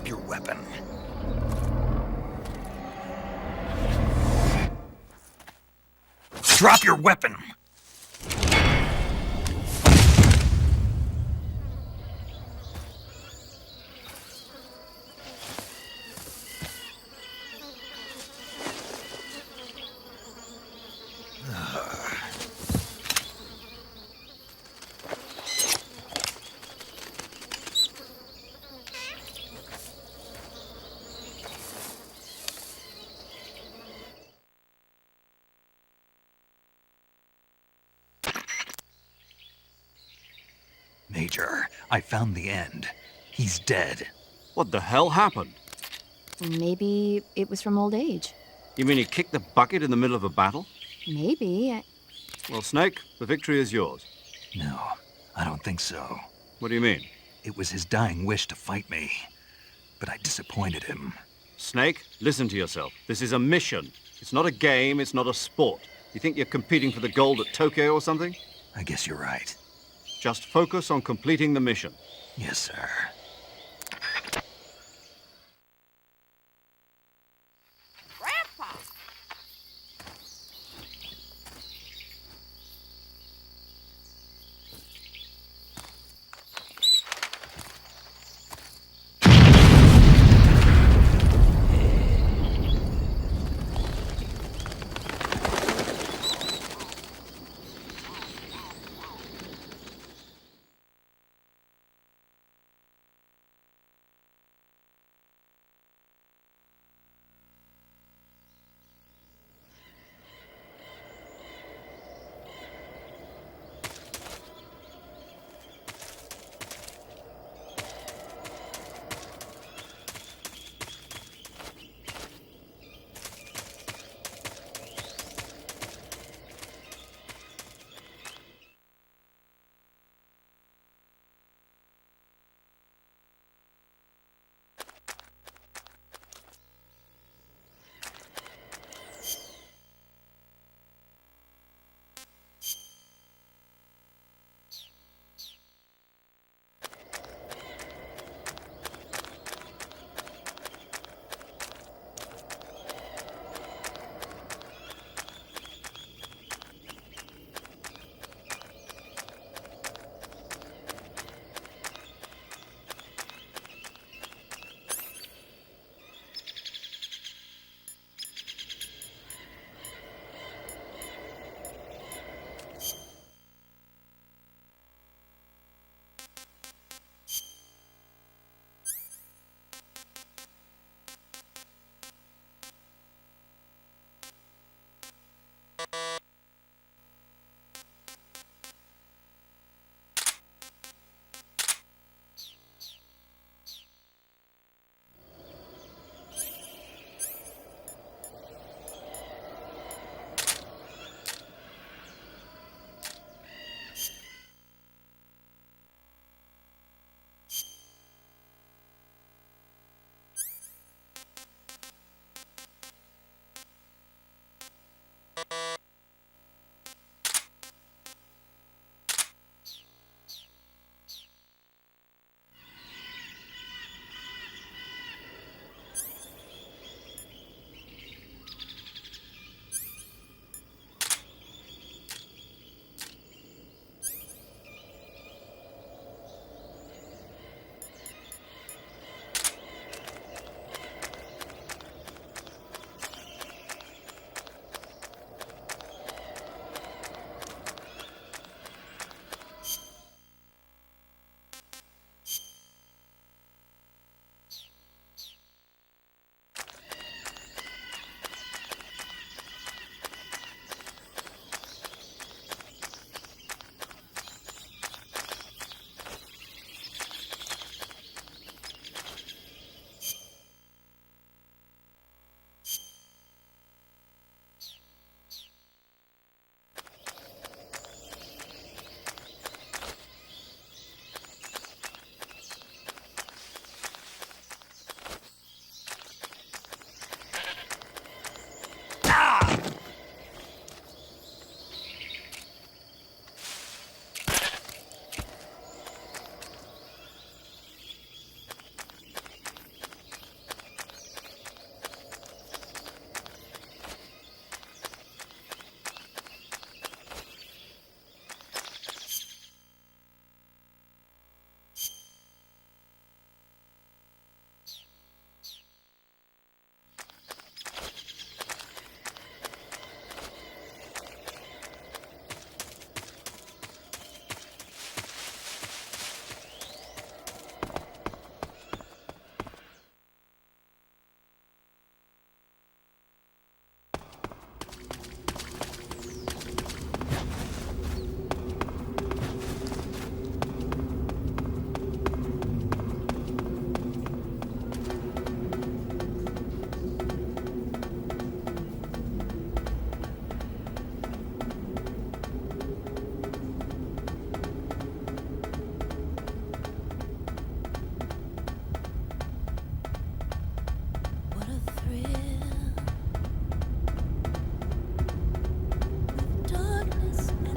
Drop your weapon. Drop your weapon! Major, I found the end. He's dead. What the hell happened? Maybe it was from old age. You mean he kicked the bucket in the middle of a battle? Maybe. Well, Snake, the victory is yours. No, I don't think so. What do you mean? It was his dying wish to fight me, but I disappointed him. Snake, listen to yourself. This is a mission. It's not a game, it's not a sport. You think you're competing for the gold at Tokyo or something? I guess you're right. Just focus on completing the mission. Yes, sir.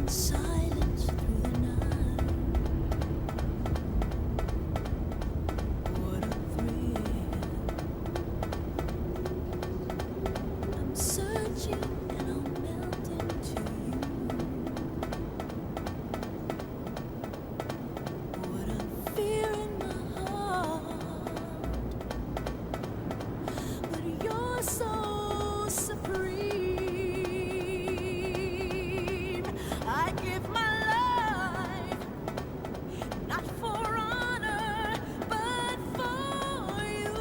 silence through the night. What a thrill. I'm searching and I'll melt into you. What a fear in my heart. But you're so supreme. I give my life, not for honor, but for you.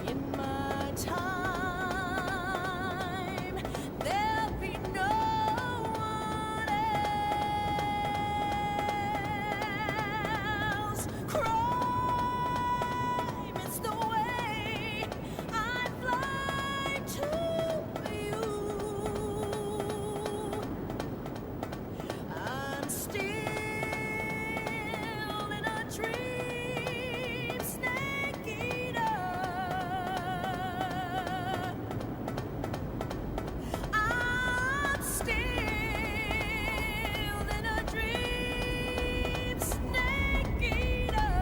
In my time, there'll be no one else. Crime is the way I fly to you. I'm still in a dream, snake eater. I'm still in a dream, snake eater.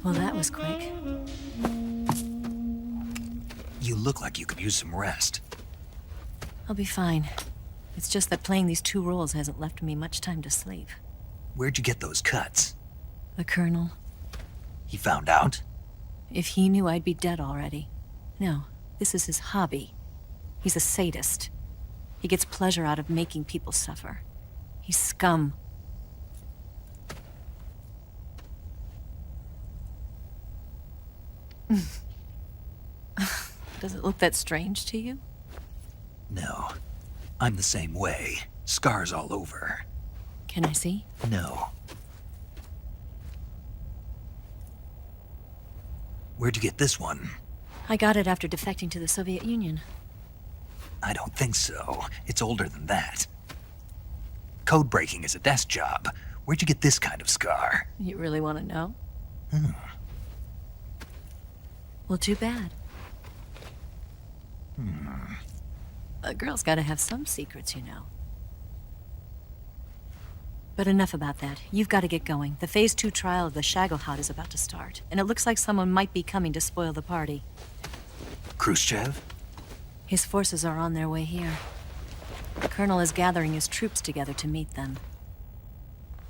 Well, that was quick. You look like you could use some rest. I'll be fine. It's just that playing these 2 roles hasn't left me much time to sleep. Where'd you get those cuts? The Colonel, He found out? if he knew I'd be dead already. No, this is his hobby. He's a sadist. He gets pleasure out of making people suffer. He's scum. Does it look that strange to you? No. I'm the same way. Scars all over. Can I see? No. Where'd you get this one? I got it after defecting to the Soviet Union. I don't think so. It's older than that. Code breaking is a desk job. Where'd you get this kind of scar? You really want to know? Well, too bad. A girl's gotta have some secrets, you know. But enough about that. You've got to get going. The Phase 2 trial of the Shagohod is about to start, and it looks like someone might be coming to spoil the party. Khrushchev? His forces are on their way here. The Colonel is gathering his troops together to meet them.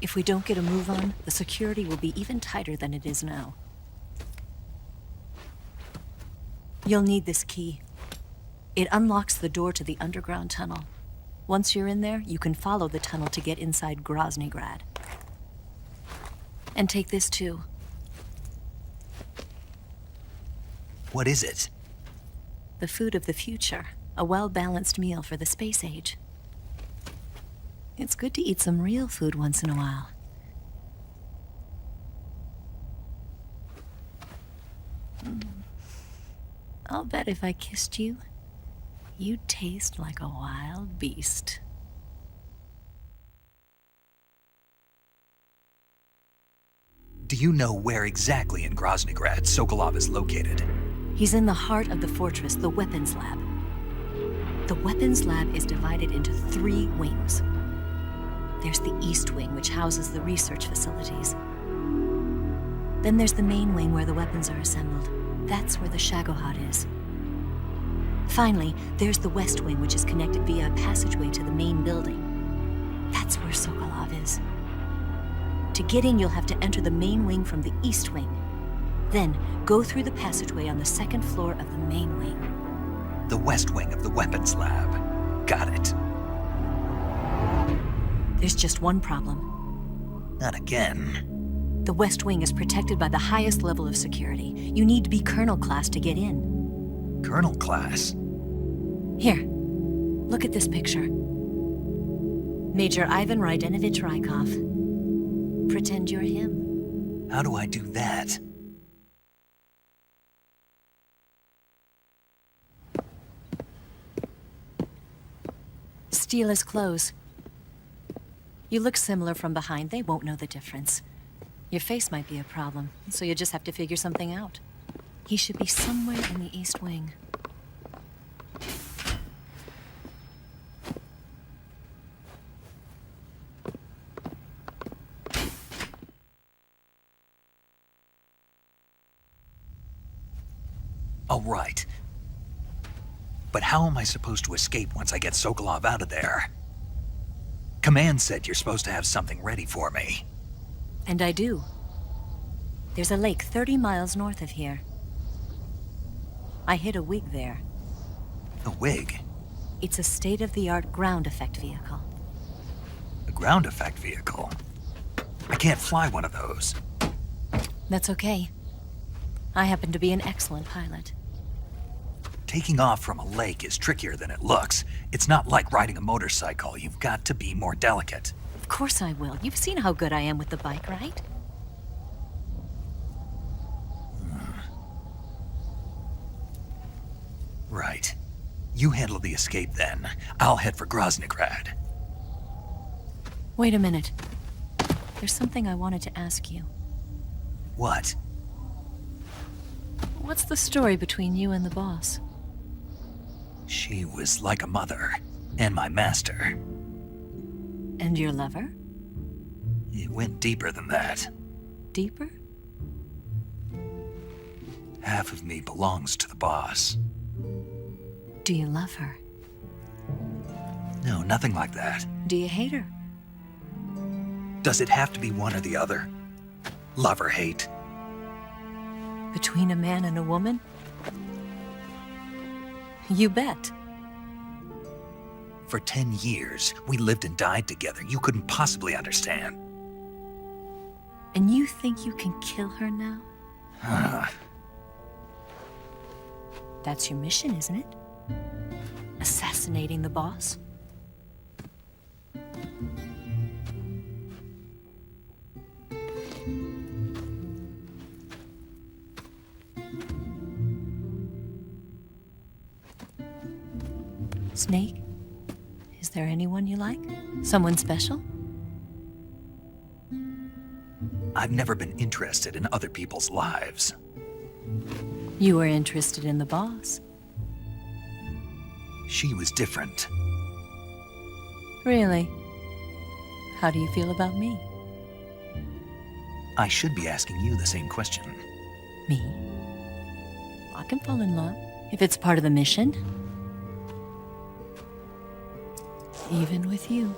If we don't get a move on, the security will be even tighter than it is now. You'll need this key. It unlocks the door to the underground tunnel. Once you're in there, you can follow the tunnel to get inside Groznygrad. And take this too. What is it? The food of the future. A well-balanced meal for the space age. It's good to eat some real food once in a while. I'll bet if I kissed you, you'd taste like a wild beast. Do you know where exactly in Groznygrad Sokolov is located? He's in the heart of the fortress, the weapons lab. The weapons lab is divided into 3 wings. There's the East Wing, which houses the research facilities. Then there's the main wing where the weapons are assembled. That's where the Shagohod is. Finally, there's the West Wing, which is connected via a passageway to the main building. That's where Sokolov is. To get in, you'll have to enter the main wing from the East Wing. Then, go through the passageway on the 2nd floor of the main wing. The West Wing of the weapons lab. Got it. There's just one problem. Not again. The West Wing is protected by the highest level of security. You need to be Colonel class to get in. Colonel class? Here, look at this picture. Major Ivan Rydenovich Rykov. Pretend you're him. How do I do that? Steal his clothes. You look similar from behind. They won't know the difference. Your face might be a problem, so you just have to figure something out. He should be somewhere in the East Wing. All right. But how am I supposed to escape once I get Sokolov out of there? Command said you're supposed to have something ready for me. And I do. There's a lake 30 miles north of here. I hid a wig there. A wig? It's a state-of-the-art ground effect vehicle. A ground effect vehicle? I can't fly one of those. That's okay. I happen to be an excellent pilot. Taking off from a lake is trickier than it looks. It's not like riding a motorcycle. You've got to be more delicate. Of course I will. You've seen how good I am with the bike, right? Right. You handle the escape then. I'll head for Groznygrad. Wait a minute. There's something I wanted to ask you. What? What's the story between you and the boss? She was like a mother, and my master. And your lover? It went deeper than that. Deeper? half of me belongs to the boss. Do you love her? No, nothing like that. Do you hate her? Does it have to be one or the other? Love or hate? Between a man and a woman? You bet. For 10 years, we lived and died together. You couldn't possibly understand. And you think you can kill her now? That's your mission, isn't it? Assassinating the boss? Snake? Is there anyone you like? Someone special? I've never been interested in other people's lives. You were interested in the boss. She was different. Really? How do you feel about me? I should be asking you the same question. Me? I can fall in love if it's part of the mission. Even with you.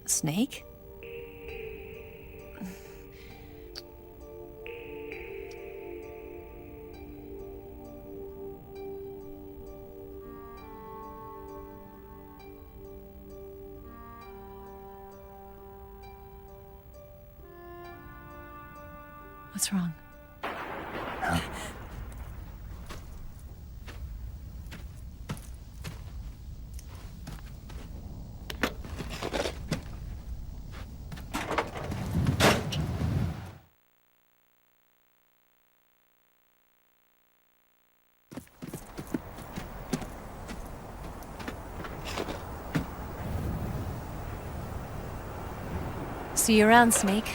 Snake? What's wrong? See you around, Snake.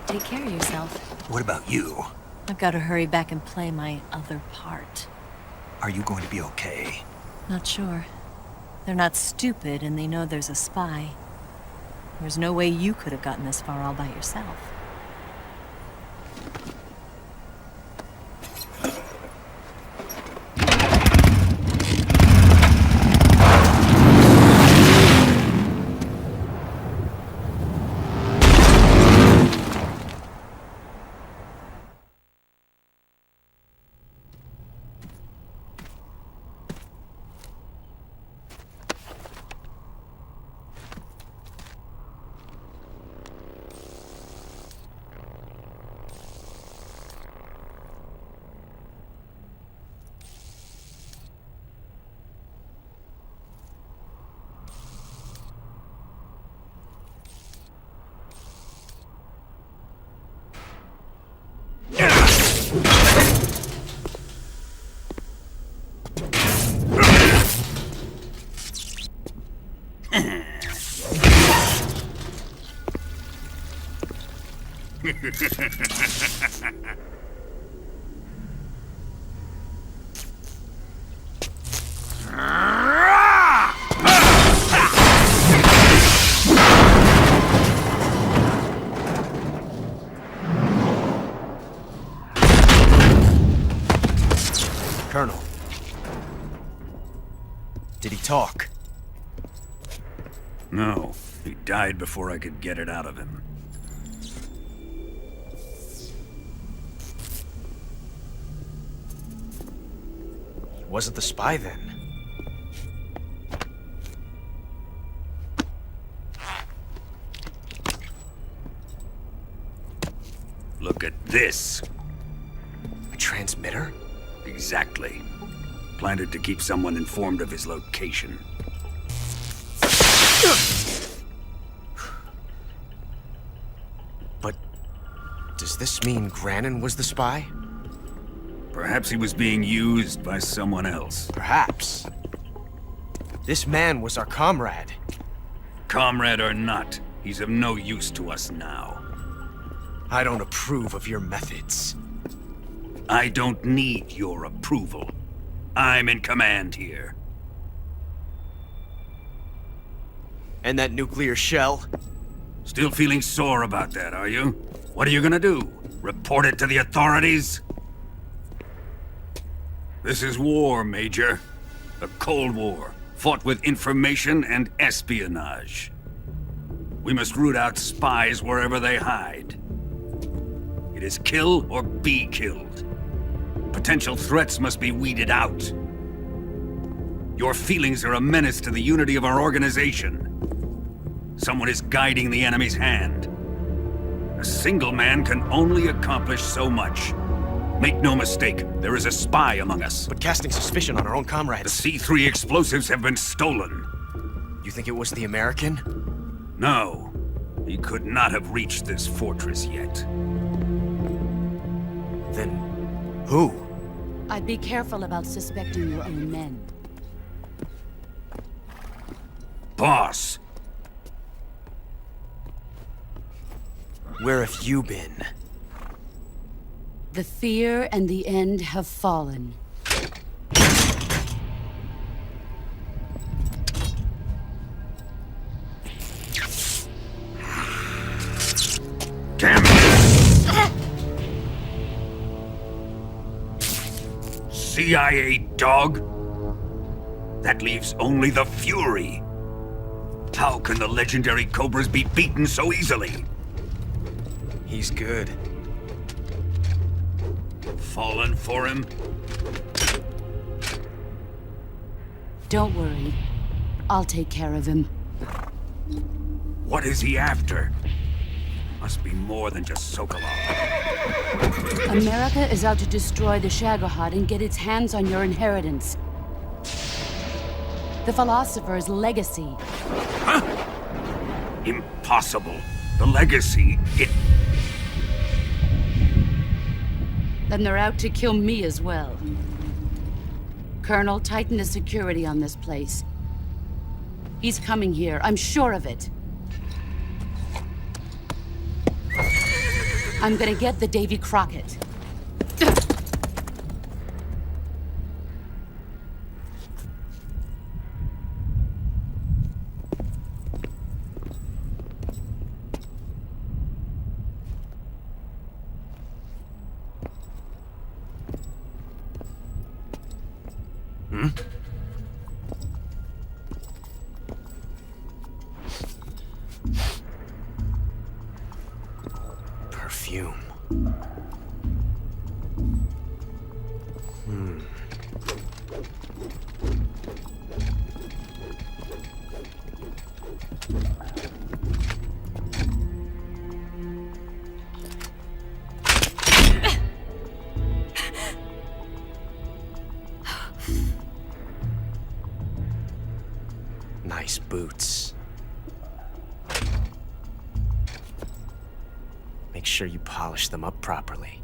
Take care of yourself. What about you? I've got to hurry back and play my other part. Are you going to be okay? Not sure. They're not stupid, and they know there's a spy. There's no way you could have gotten this far all by yourself. Colonel. Did he talk? No, he died before I could get it out of him. He wasn't the spy then. Look at this. A transmitter? Exactly. Planted to keep someone informed of his location. But does this mean Grannon was the spy? Perhaps he was being used by someone else. Perhaps. This man was our comrade. Comrade or not, he's of no use to us now. I don't approve of your methods. I don't need your approval. I'm in command here. And that nuclear shell? Still feeling sore about that, are you? What are you gonna do? Report it to the authorities? This is war, Major. A Cold War, fought with information and espionage. We must root out spies wherever they hide. It is kill or be killed. Potential threats must be weeded out. Your feelings are a menace to the unity of our organization. Someone is guiding the enemy's hand. A single man can only accomplish so much. Make no mistake, there is a spy among us. But casting suspicion on our own The comrades. C3 explosives have been stolen. You think it was the American? No, he could not have reached this fortress yet. Then who? I'd be careful about suspecting your own men. Boss, Where have you been? The fear and the end have fallen. damn it! CIA dog? That leaves only the Fury. How can the legendary Cobras be beaten so easily? He's good. Fallen for him? Don't worry. I'll take care of him. What is he after? Must be more than just Sokolov. America is out to destroy the Shagohod and get its hands on your inheritance. The philosopher's legacy. Impossible. The legacy, Then they're out to kill me as well. Colonel, tighten the security on this place. He's coming here, I'm sure of it. I'm gonna get the Davy Crockett. Perfume. Nice boots. Make sure you polish them up properly.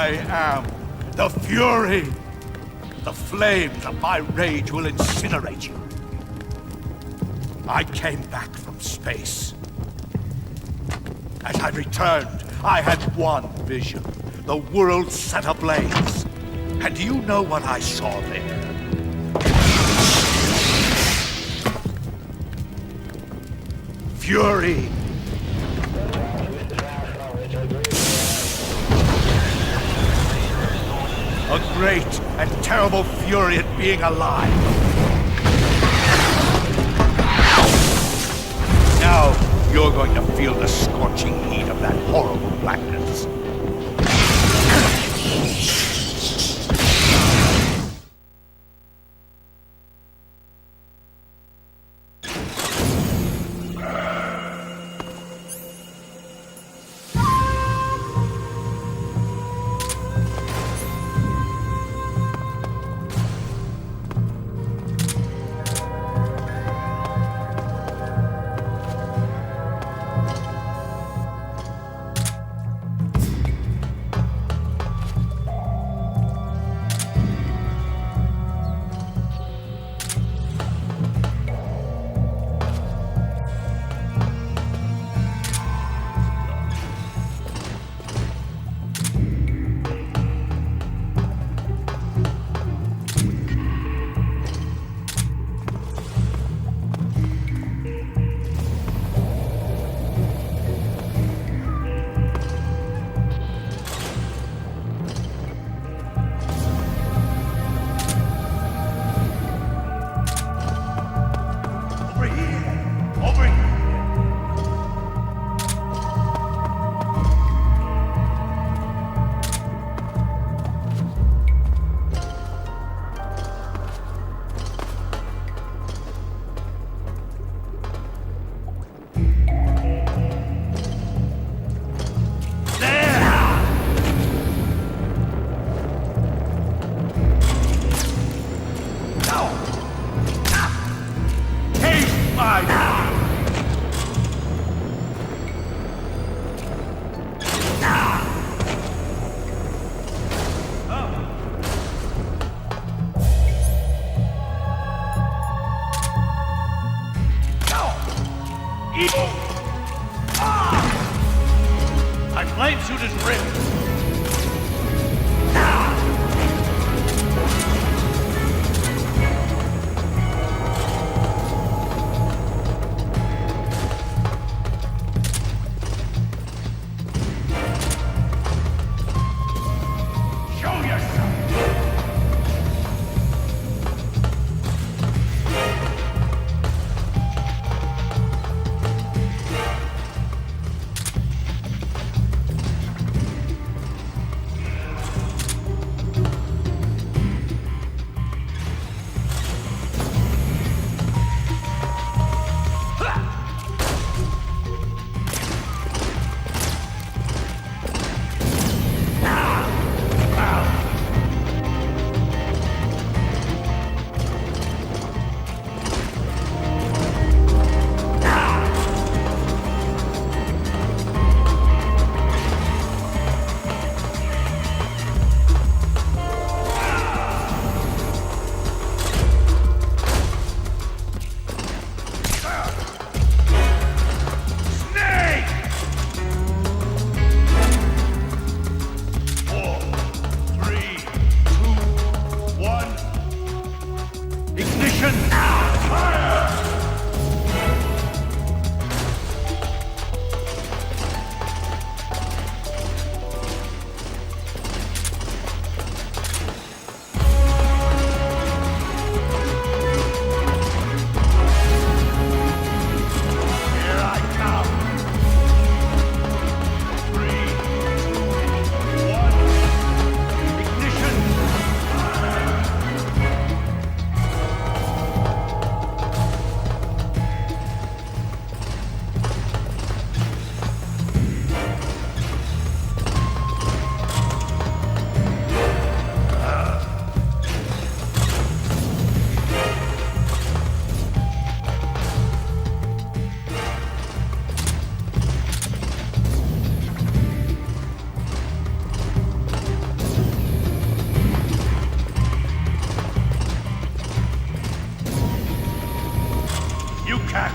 I am the Fury. The flames of my rage will incinerate you. I came back from space. As I returned, I had one vision. The world set ablaze. And do you know what I saw there? Fury. A great and terrible fury at being alive. Now, you're going to feel the scorching heat of that horrible blackness. My flame suit is ripped.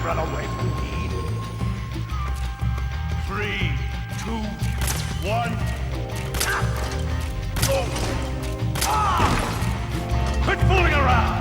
run away from me. 3, 2, 1. Quit fooling around!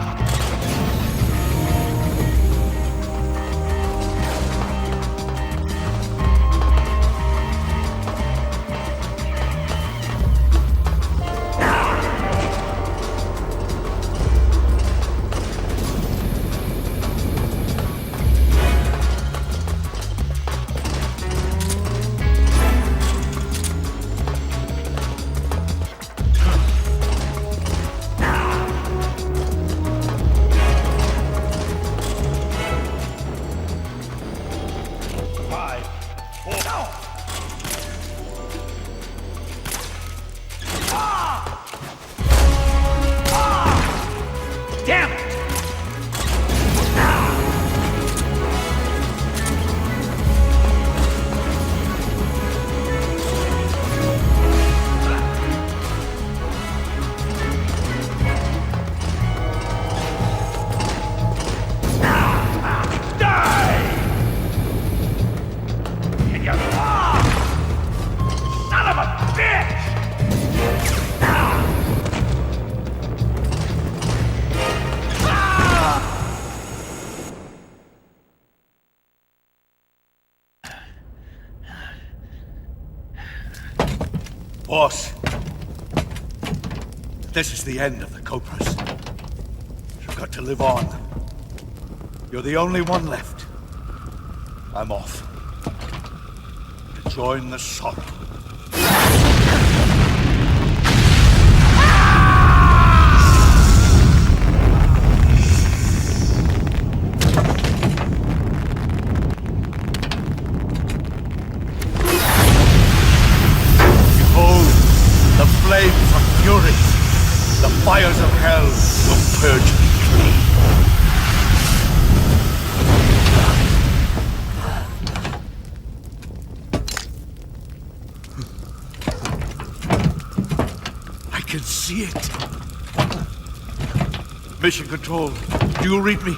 Damn it! Die! Can you... Son of a bitch! Boss, this is the end of the Cobras. You've got to live on. You're the only one left. I'm off. To join the sorrow. The flames of fury, the fires of hell will purge me clean. I can see it. Mission Control, do you read me?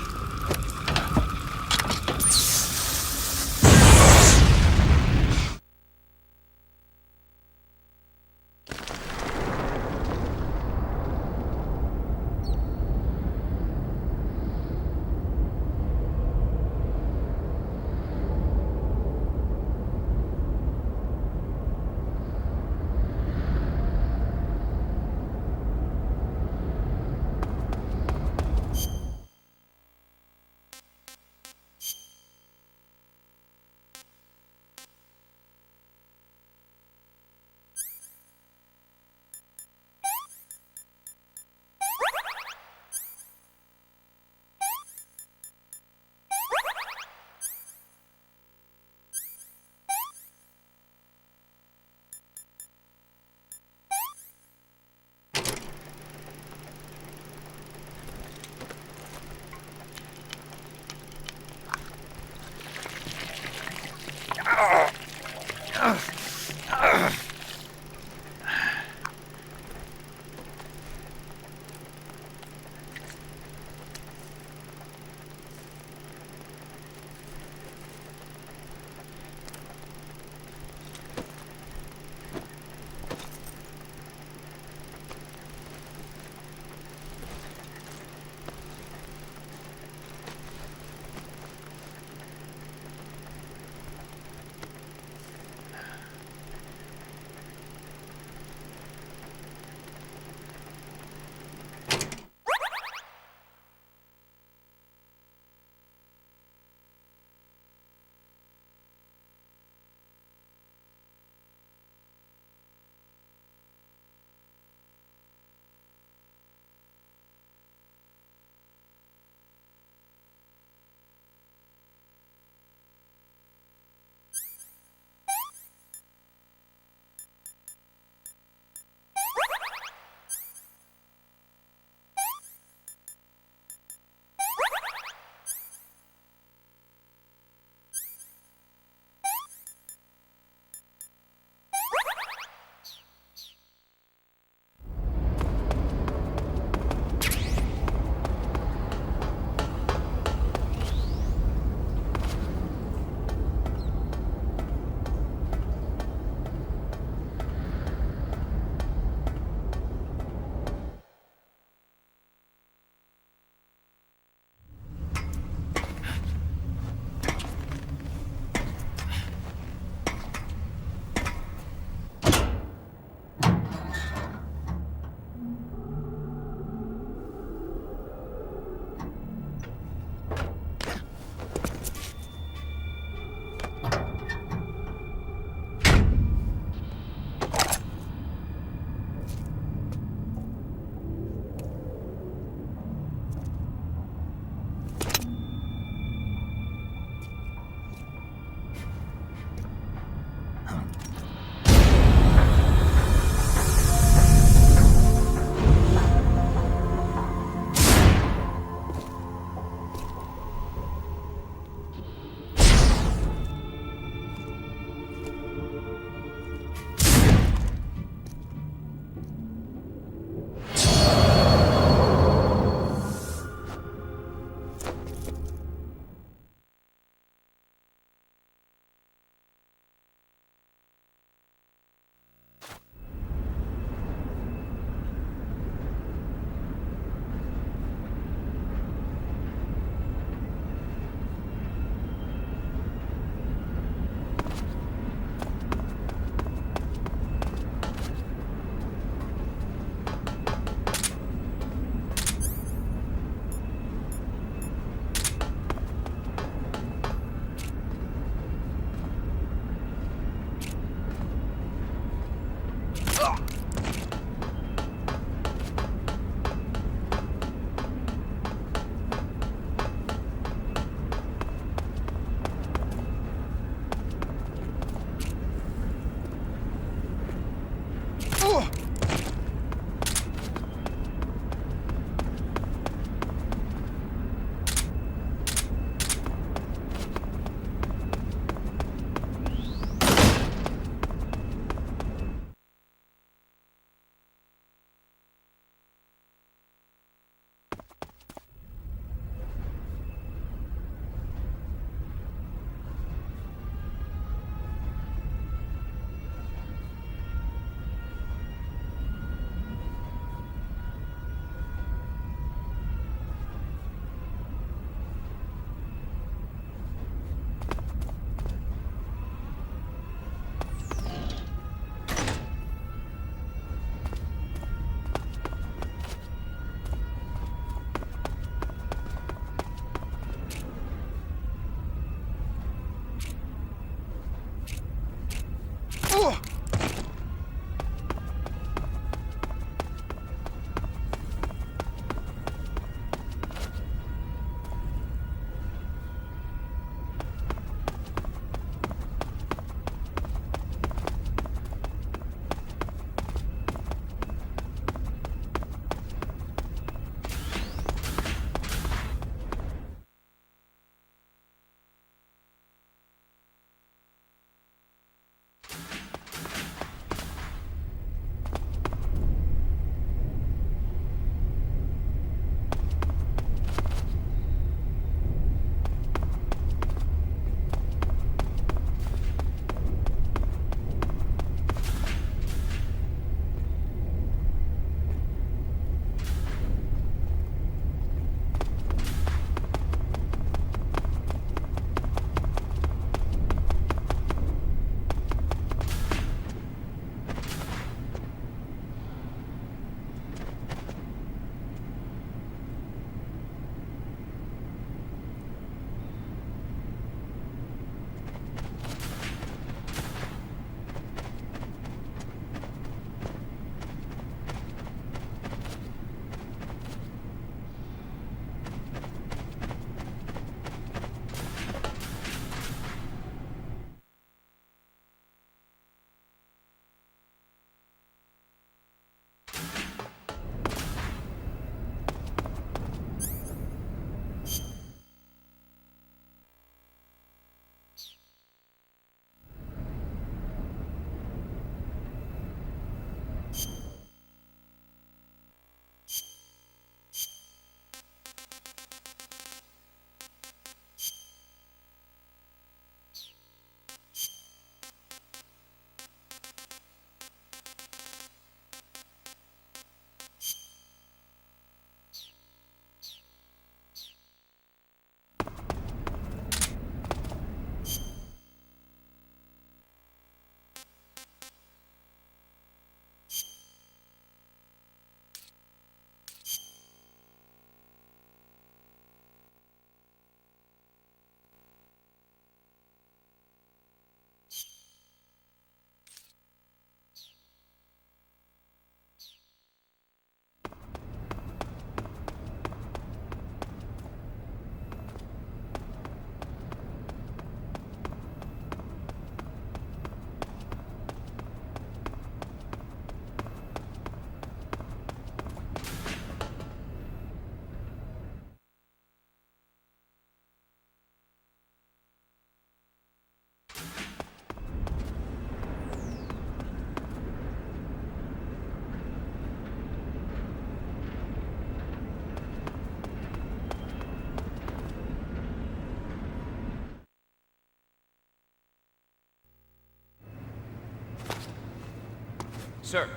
Sir.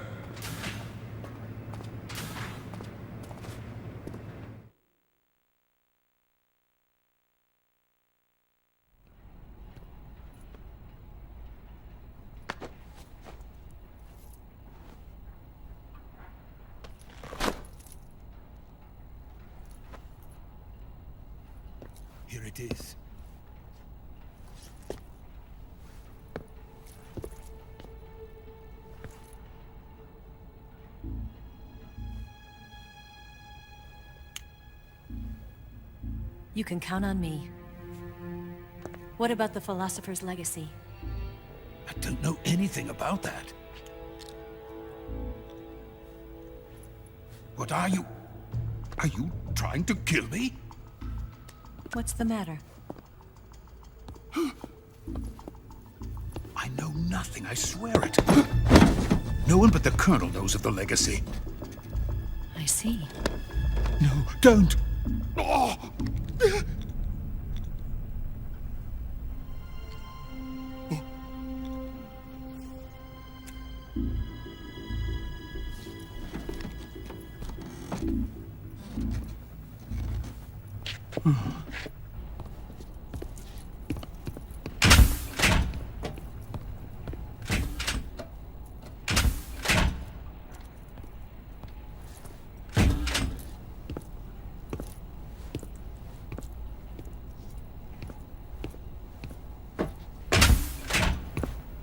Here it is. You can count on me. What about the philosopher's legacy? I don't know anything about that. What are you? Are you trying to kill me? What's the matter? I know nothing, I swear it. No one but the Colonel knows of the legacy. I see. No, don't! Oh!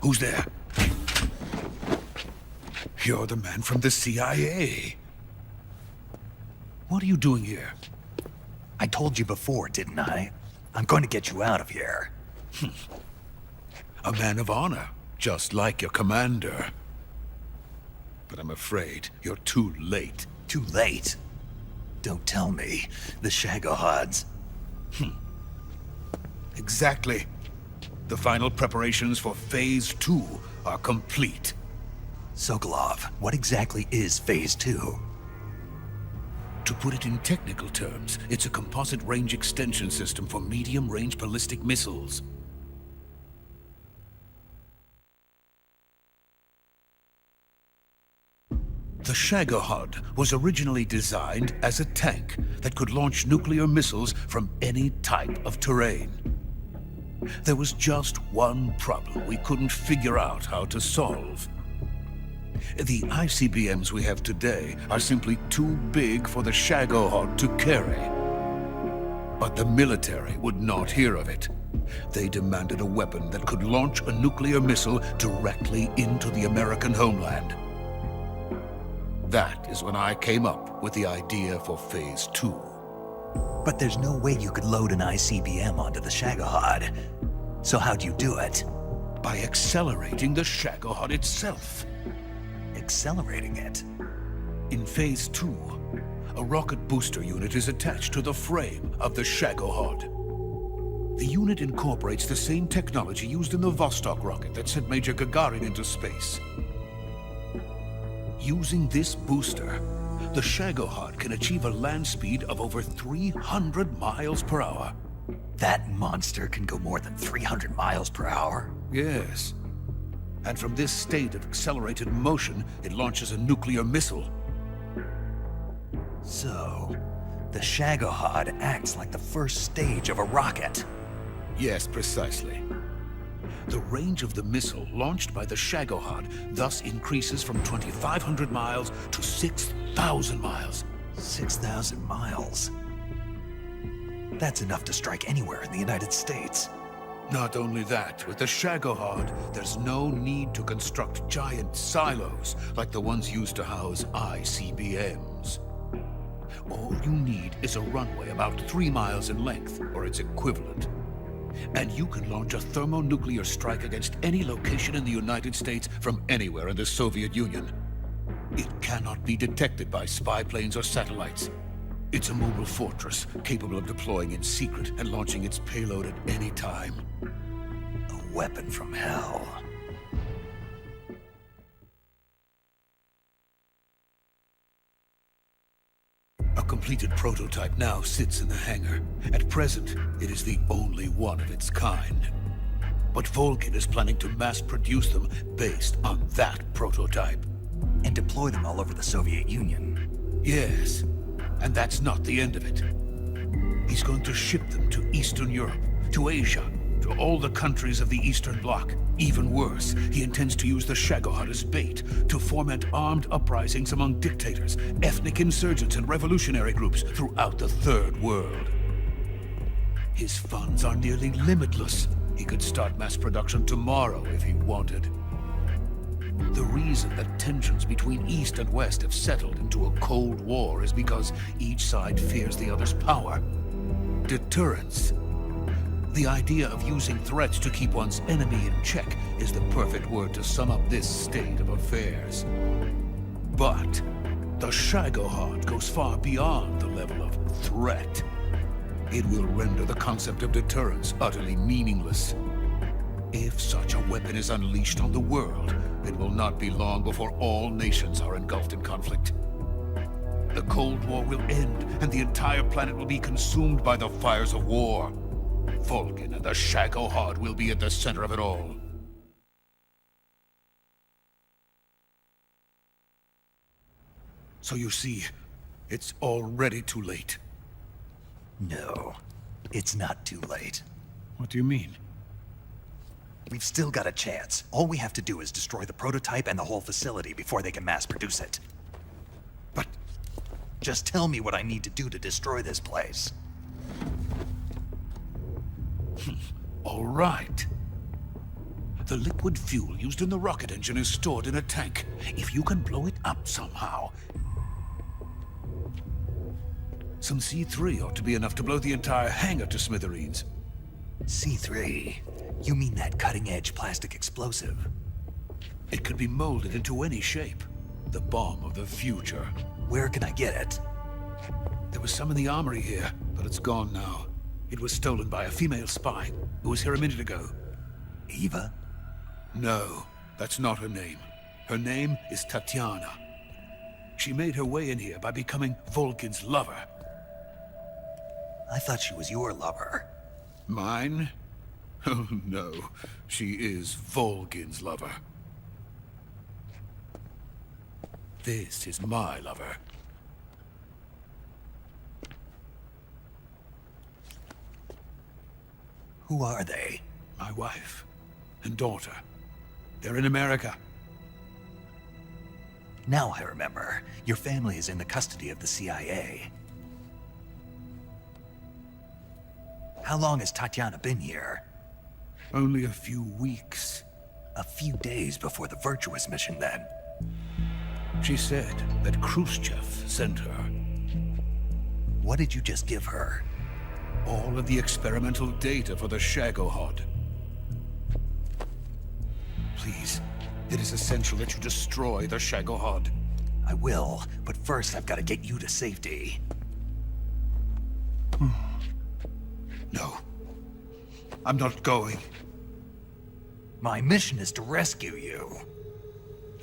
Who's there? You're the man from the CIA. What are you doing here? I told you before, didn't I? I'm going to get you out of here. A man of honor, just like your commander. But I'm afraid you're too late. Too late? Don't tell me. The Shagohods. Exactly. The final preparations for Phase 2 are complete. Sokolov, what exactly is Phase 2? To put it in technical terms, it's a composite range extension system for medium-range ballistic missiles. The Shagohod was originally designed as a tank that could launch nuclear missiles from any type of terrain. There was just one problem we couldn't figure out how to solve. The ICBMs we have today are simply too big for the Shagohod to carry. But the military would not hear of it. They demanded a weapon that could launch a nuclear missile directly into the American homeland. That is when I came up with the idea for Phase 2. But there's no way you could load an ICBM onto the Shagohod. So how'd you do it? By accelerating the Shagohod itself. Accelerating it? In Phase 2, a rocket booster unit is attached to the frame of the Shagohod. The unit incorporates the same technology used in the Vostok rocket that sent Major Gagarin into space. Using this booster, the Shagohod can achieve a land speed of over 300 miles per hour. That monster can go more than 300 miles per hour? Yes. And from this state of accelerated motion, it launches a nuclear missile. So, the Shagohod acts like the first stage of a rocket. Yes, precisely. The range of the missile launched by the Shagohod thus increases from 2,500 miles to 6,000 miles. 6,000 miles? That's enough to strike anywhere in the United States. Not only that, with the Shagohod, there's no need to construct giant silos like the ones used to house ICBMs. All you need is a runway about 3 miles in length, or its equivalent. And you can launch a thermonuclear strike against any location in the United States from anywhere in the Soviet Union. It cannot be detected by spy planes or satellites. It's a mobile fortress, capable of deploying in secret and launching its payload at any time. A weapon from hell. A completed prototype now sits in the hangar. At present, it is the only one of its kind. But Volkin is planning to mass produce them based on that prototype. and deploy them all over the Soviet Union. Yes, and that's not the end of it. He's going to ship them to Eastern Europe, to Asia, to all the countries of the Eastern Bloc. Even worse, he intends to use the Shagohod as bait to foment armed uprisings among dictators, ethnic insurgents, and revolutionary groups throughout the Third World. His funds are nearly limitless. He could start mass production tomorrow if he wanted. The reason that tensions between East and West have settled into a Cold War is because each side fears the other's power. Deterrence. The idea of using threats to keep one's enemy in check is the perfect word to sum up this state of affairs. But the Shagohod goes far beyond the level of threat. It will render the concept of deterrence utterly meaningless. If such a weapon is unleashed on the world, it will not be long before all nations are engulfed in conflict. The Cold War will end, and the entire planet will be consumed by the fires of war. Vulcan and the Shagohod will be at the center of it all. So you see, it's already too late. No, it's not too late. What do you mean? We've still got a chance. All we have to do is destroy the prototype and the whole facility before they can mass produce it. But just tell me what I need to do to destroy this place. all right. The liquid fuel used in the rocket engine is stored in a tank. If you can blow it up somehow... Some C3 ought to be enough to blow the entire hangar to smithereens. C3? You mean that cutting-edge plastic explosive? It could be molded into any shape. The bomb of the future. Where can I get it? There was some in the armory here, but it's gone now. It was stolen by a female spy who was here a minute ago. Eva? No, that's not her name. Her name is Tatiana. She made her way in here by becoming Vulcan's lover. I thought she was your lover. Mine? Oh no, she is Vulcan's lover. This is my lover. Who are they? My wife and daughter. They're in America. Now I remember. Your family is in the custody of the CIA. How long has Tatiana been here? Only a few weeks. A few days before the Virtuous mission, then. She said that Khrushchev sent her. What did you just give her? All of the experimental data for the Shagohod. Please, it is essential that you destroy the Shagohod. I will, but first I've got to get you to safety. No. I'm not going. My mission is to rescue you.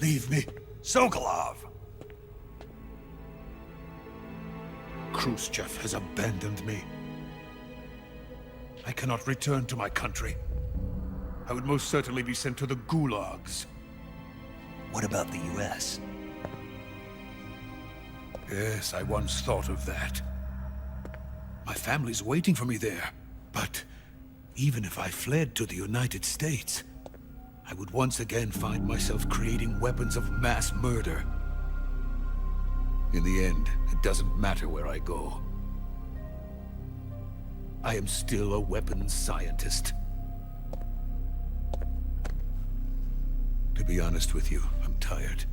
Leave me. Sokolov! Khrushchev has abandoned me. I cannot return to my country. I would most certainly be sent to the gulags. What about the US? Yes, I once thought of that. My family's waiting for me there. But even if I fled to the United States, I would once again find myself creating weapons of mass murder. In the end, it doesn't matter where I go. I am still a weapons scientist. To be honest with you, I'm tired.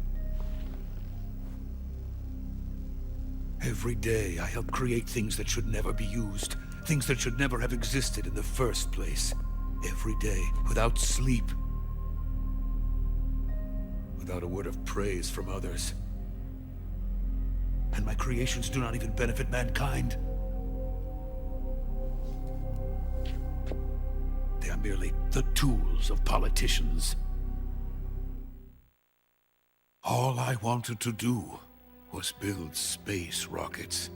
Every day, I help create things that should never be used. Things that should never have existed in the first place. Every day, without sleep. Without a word of praise from others. And my creations do not even benefit mankind. They are merely the tools of politicians. All I wanted to do was build space rockets.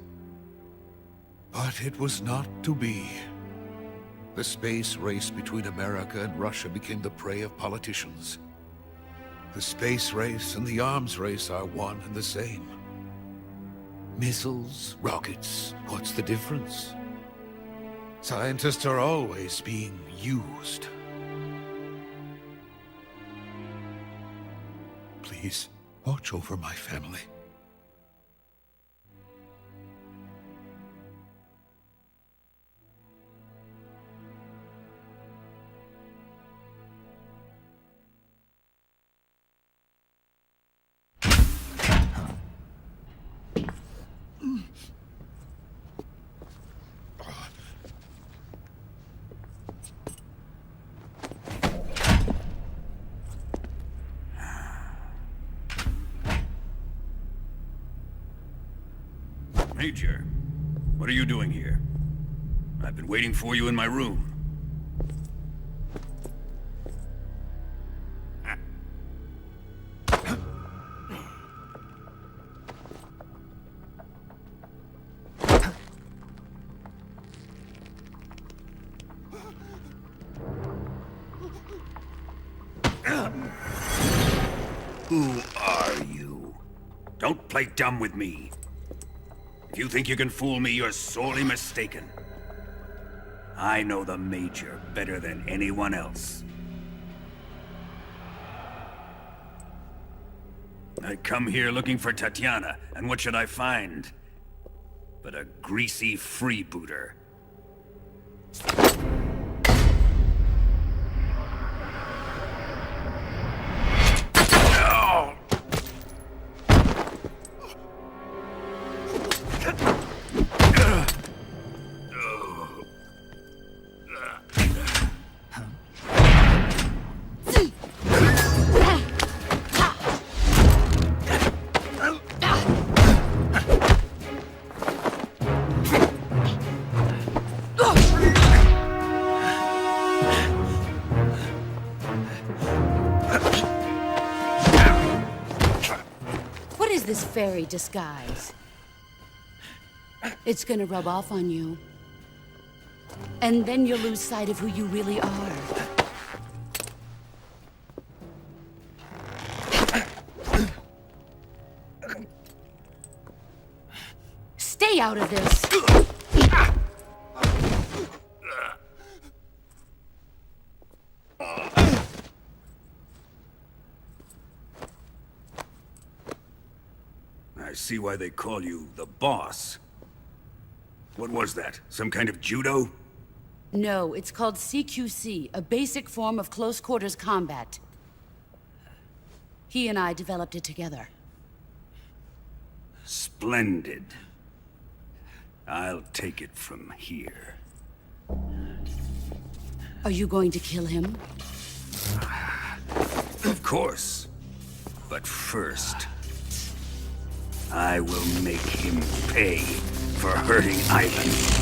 But it was not to be. The space race between America and Russia became the prey of politicians. The space race and the arms race are one and the same. Missiles, rockets, what's the difference? Scientists are always being used. Please, watch over my family. Major, what are you doing here? I've been waiting for you in my room. Who are you? Don't play dumb with me. If you think you can fool me, you're sorely mistaken. I know the Major better than anyone else. I come here looking for Tatiana, and what should I find? But a greasy freebooter. This fairy disguise. It's gonna rub off on you. And then you'll lose sight of who you really are. Stay out of this! I see why they call you the boss. What was that? Some kind of judo? No, it's called CQC, a basic form of close quarters combat. He and I developed it together. Splendid. I'll take it from here. Are you going to kill him? Of course. But first, I will make him pay for hurting Ivan.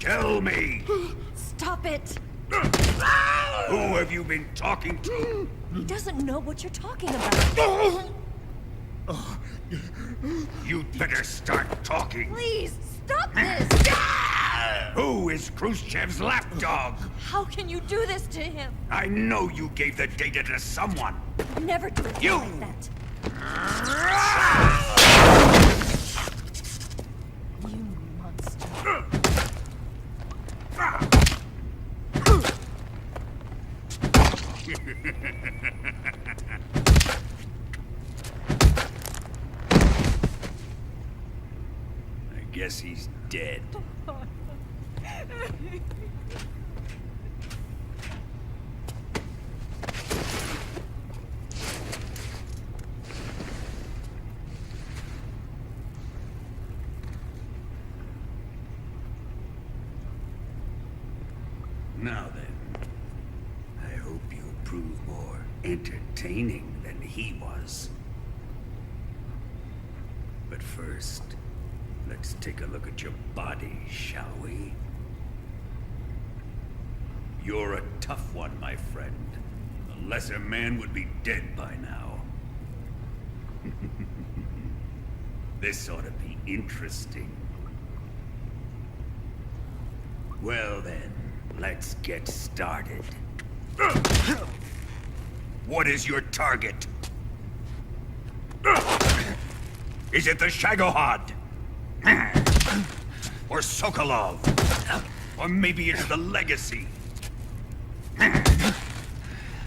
Tell me, Stop it! who have you been talking to? He doesn't know what you're talking about. You'd better start talking. Please, stop this! Who is Khrushchev's lapdog? How can you do this to him? I know you gave the data to someone. Never do it You! like that. You monster. I guess he's dead. Now then, I hope you prove more entertaining than he was. But first, let's take a look at your body, shall we? You're a tough one, my friend. A lesser man would be dead by now. This ought to be interesting. Well then, let's get started. What is your target? Is it the Shagohod? Or Sokolov? Or maybe it's the Legacy?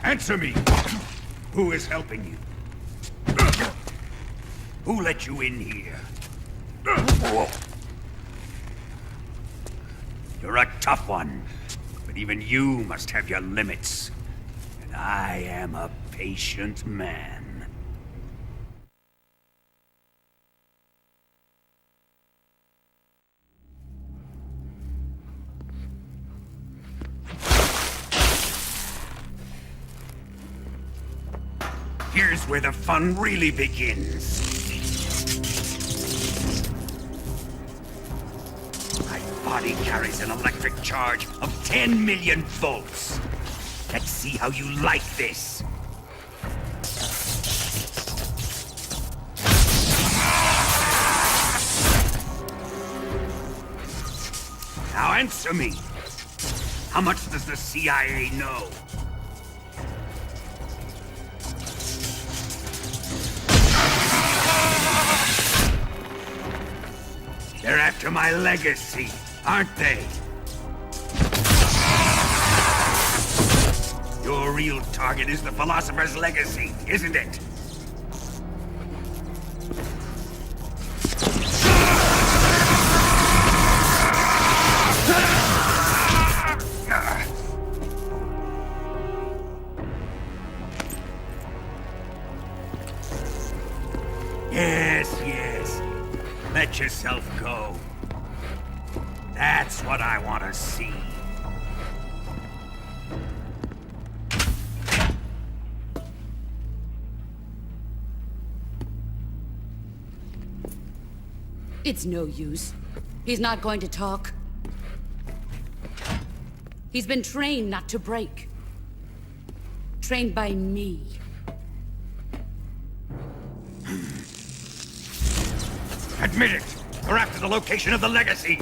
Answer me! Who is helping you? Who let you in here? You're a tough one, but even you must have your limits. And I am a patient man. Here's where the fun really begins. My body carries an electric charge of 10 million volts. Let's see how you like this. Now answer me. How much does the CIA know? They're after my legacy, aren't they? Your real target is the Philosopher's Legacy, isn't it? Yes. Let yourself go. That's what I want to see. It's no use. He's not going to talk. He's been trained not to break. Trained by me. Admit it! We're after the location of the Legacy!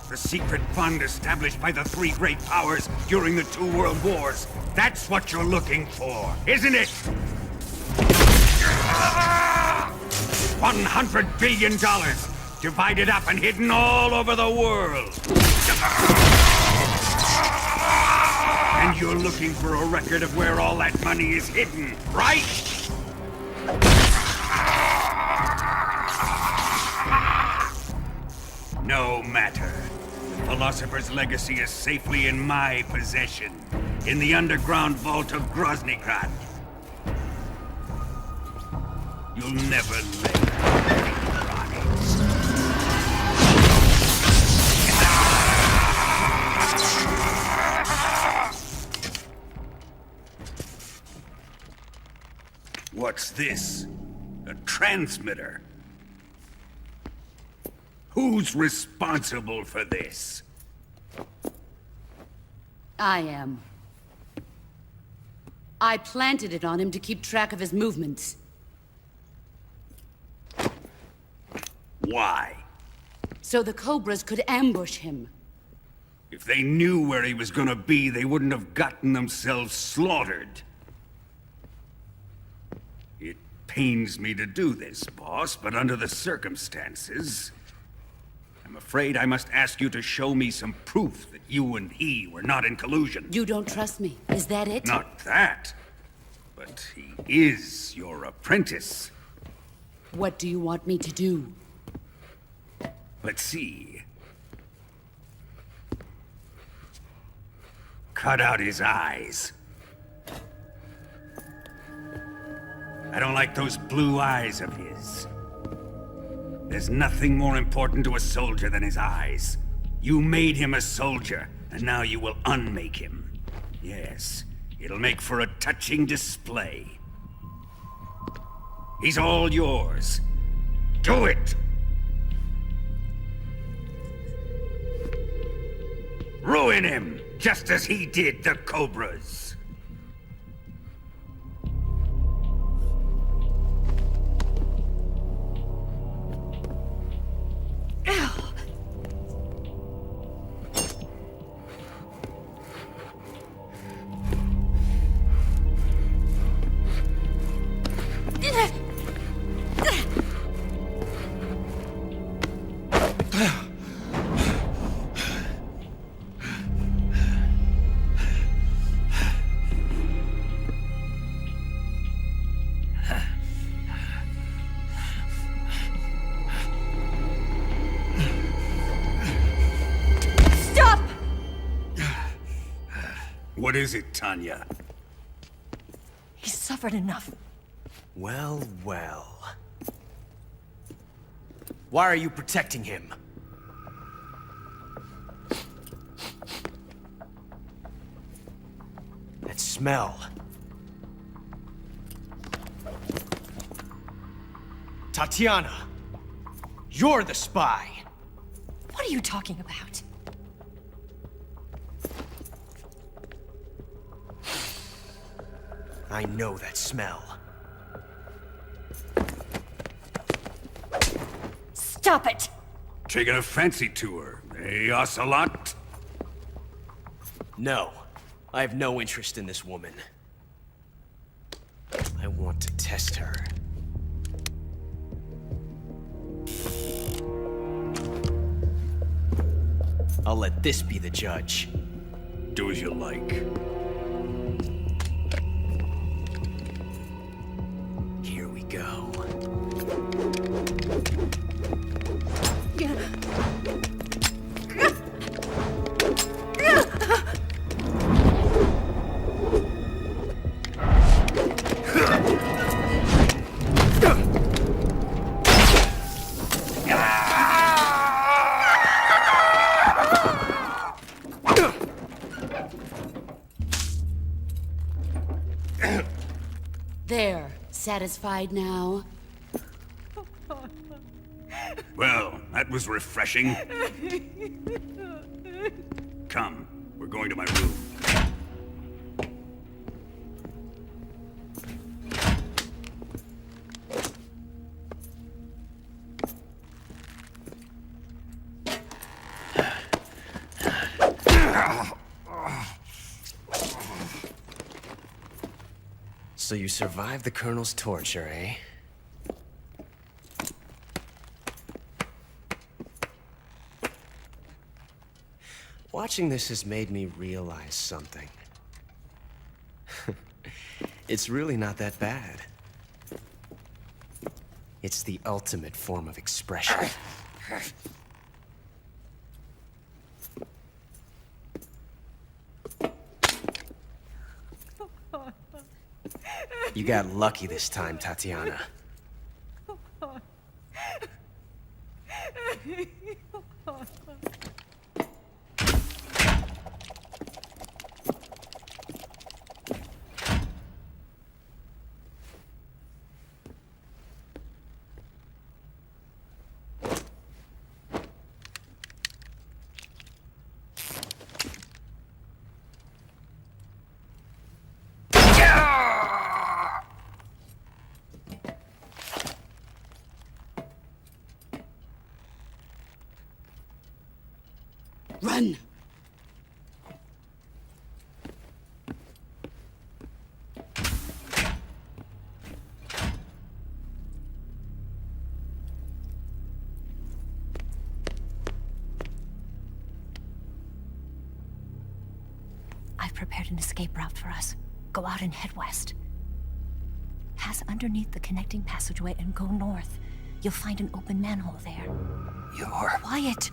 The secret fund established by the three great powers during the 2 world wars. That's what you're looking for, isn't it? $100 billion, divided up and hidden all over the world. And you're looking for a record of where all that money is hidden, right? No matter. The Philosopher's Legacy is safely in my possession, in the underground vault of Groznygrad. You'll never live on it. What's this? A transmitter? Who's responsible for this? I am. I planted it on him to keep track of his movements. Why? So the Cobras could ambush him. If they knew where he was gonna be, they wouldn't have gotten themselves slaughtered. It pains me to do this, boss, but under the circumstances, I'm afraid I must ask you to show me some proof that you and he were not in collusion. You don't trust me, is that it? Not that, but he is your apprentice. What do you want me to do? Let's see. Cut out his eyes. I don't like those blue eyes of his. There's nothing more important to a soldier than his eyes. You made him a soldier, and now you will unmake him. Yes, it'll make for a touching display. He's all yours. Do it! Ruin him, just as he did the Cobras. What is it, Tanya? He's suffered enough. Well, well. Why are you protecting him? That smell. Tatiana! You're the spy! What are you talking about? I know that smell. Stop it! Taking a fancy to her, eh, Ocelot? No. I have no interest in this woman. I want to test her. I'll let this be the judge. Do as you like. Here we go. There. Satisfied now? Well, that was refreshing. Come, we're going to my room. So you survived the Colonel's torture, eh? Watching this has made me realize something. It's really not that bad. It's the ultimate form of expression. You got lucky this time, Tatiana. Run! I've prepared an escape route for us. Go out and head west. Pass underneath the connecting passageway and go north. You'll find an open manhole there. You're... Quiet!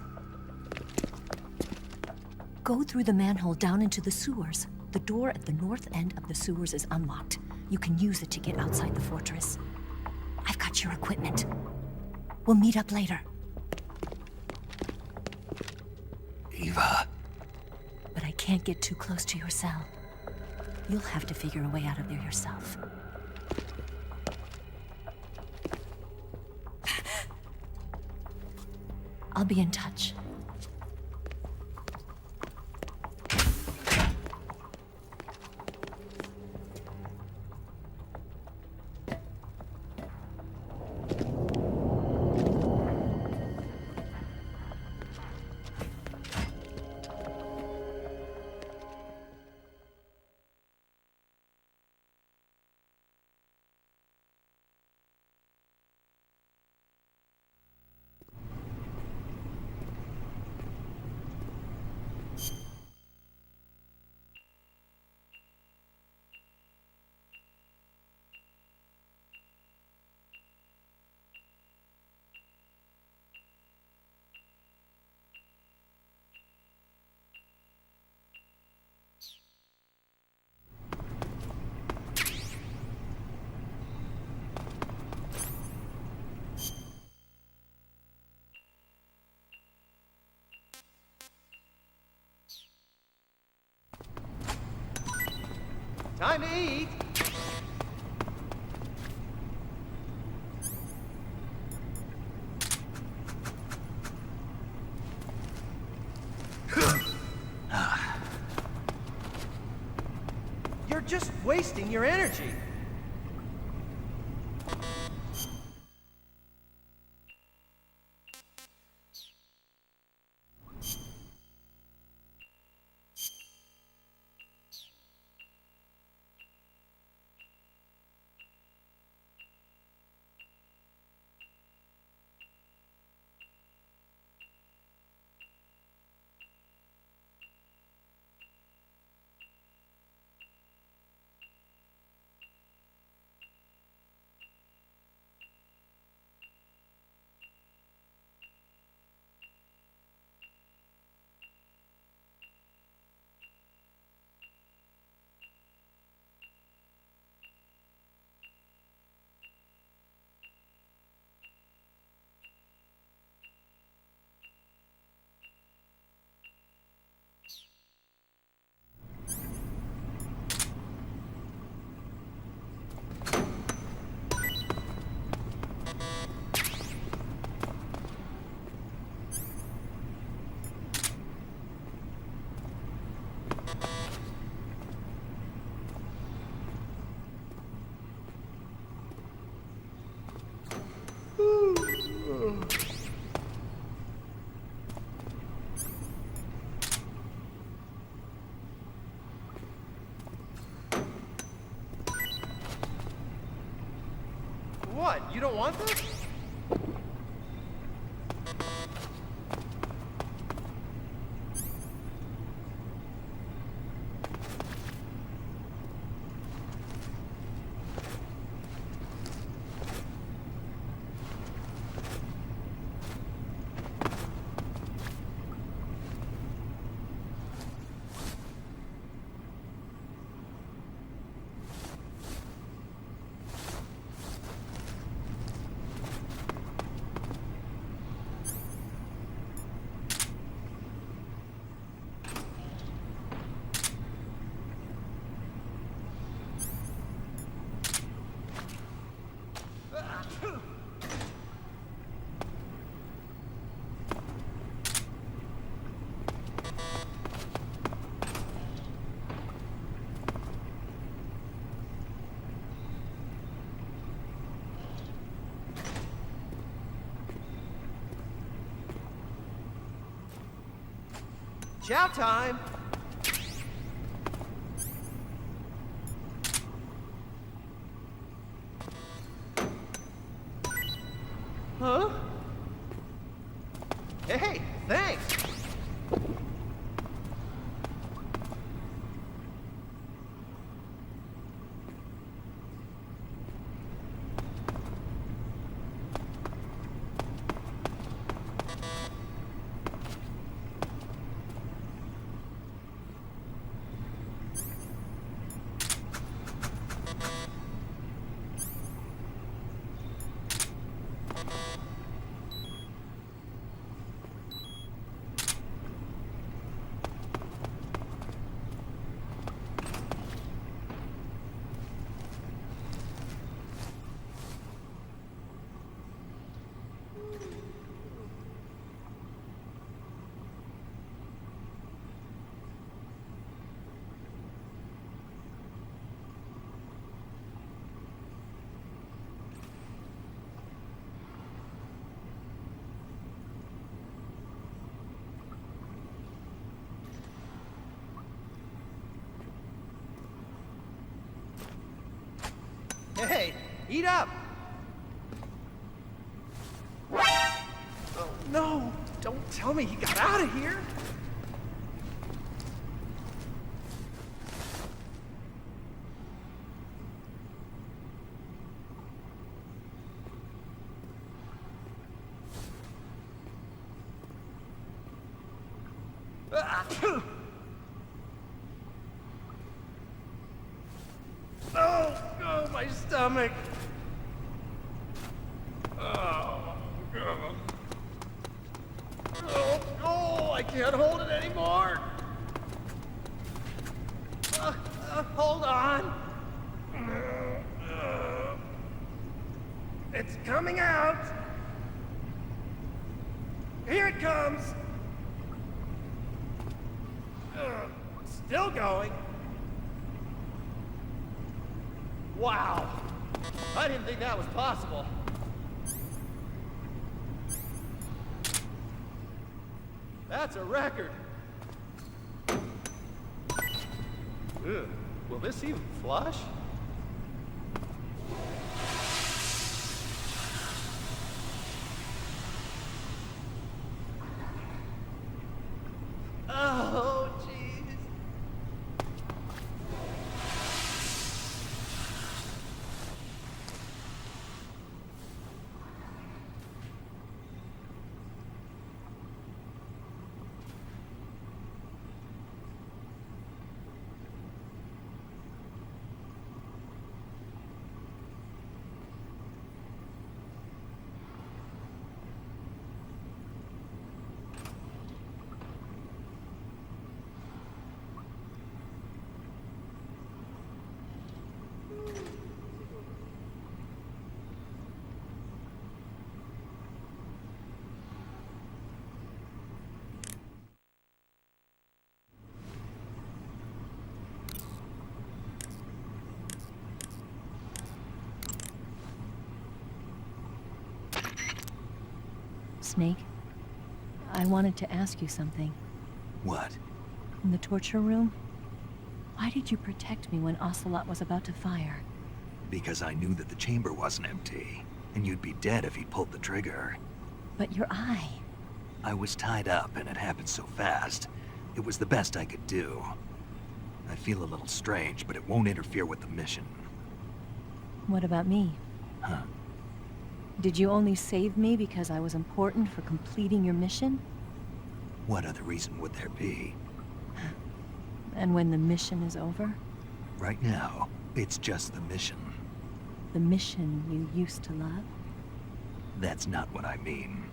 Go through the manhole down into the sewers. The door at the north end of the sewers is unlocked. You can use it to get outside the fortress. I've got your equipment. We'll meet up later. Eva... But I can't get too close to your cell. You'll have to figure a way out of there yourself. I'll be in touch. Time to eat! You're just wasting your energy. What? You don't want this? Chow time! Huh? Hey, thanks! Hey, eat up! Oh, no! Don't tell me he got out of here! Oh, my stomach. Oh, I can't hold it anymore. Hold on. It's coming out. Here it comes. Still going. Wow. I didn't think that was possible. That's a record. Ugh. Will this even flush? Oh, jeez. Snake, I wanted to ask you something. What? In the torture room, why did you protect me when Ocelot was about to fire? Because I knew that the chamber wasn't empty, and you'd be dead if he pulled the trigger. But your eye. I was tied up, and it happened so fast. It was the best I could do. I feel a little strange, but it won't interfere with the mission. What about me? Huh? Did you only save me because I was important for completing your mission? What other reason would there be? And when the mission is over? Right now, it's just the mission. The mission you used to love? That's not what I mean.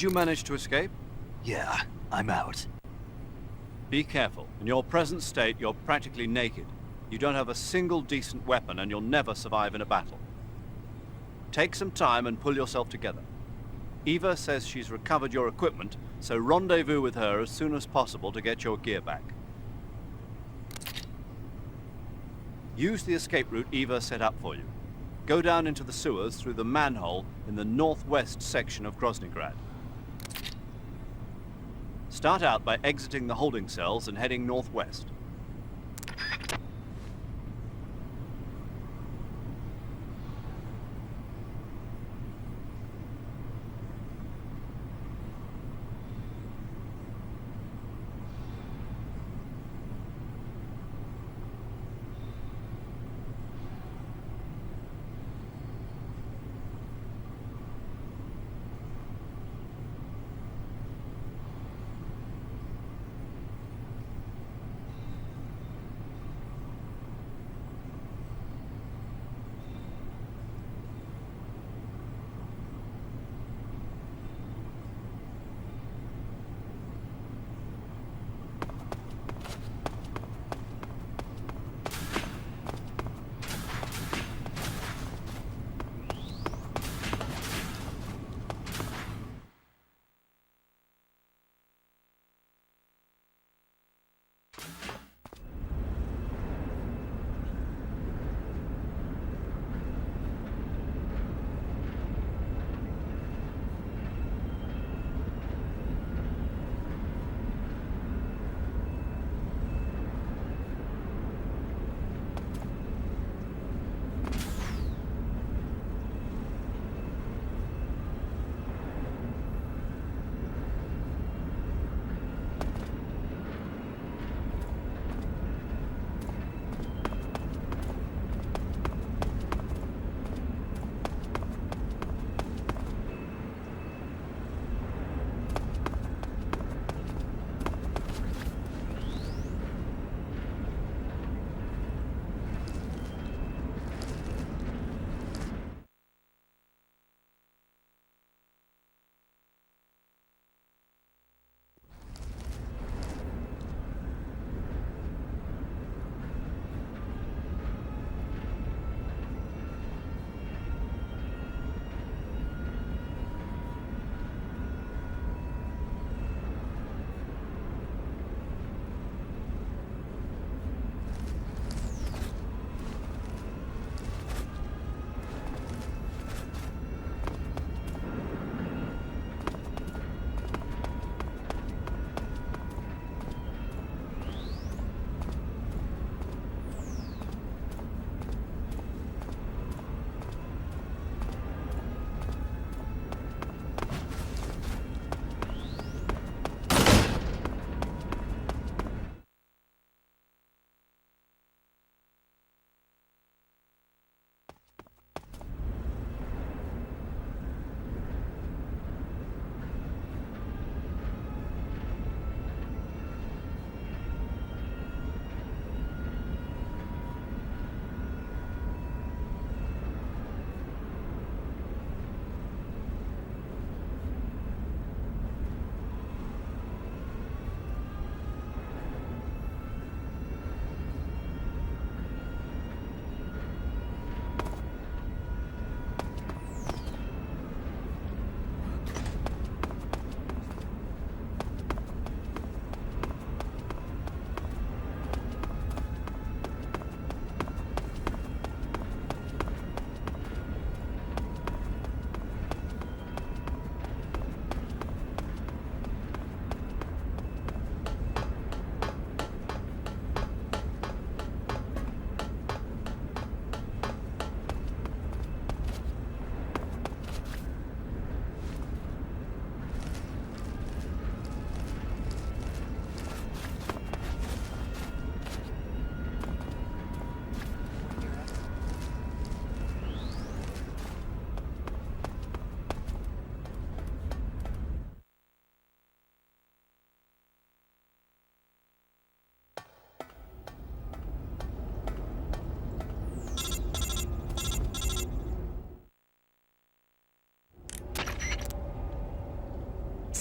Did you manage to escape? Yeah, I'm out. Be careful. In your present state, you're practically naked. You don't have a single decent weapon, and you'll never survive in a battle. Take some time and pull yourself together. Eva says she's recovered your equipment, so rendezvous with her as soon as possible to get your gear back. Use the escape route Eva set up for you. Go down into the sewers through the manhole in the northwest section of Groznygrad. Start out by exiting the holding cells and heading northwest.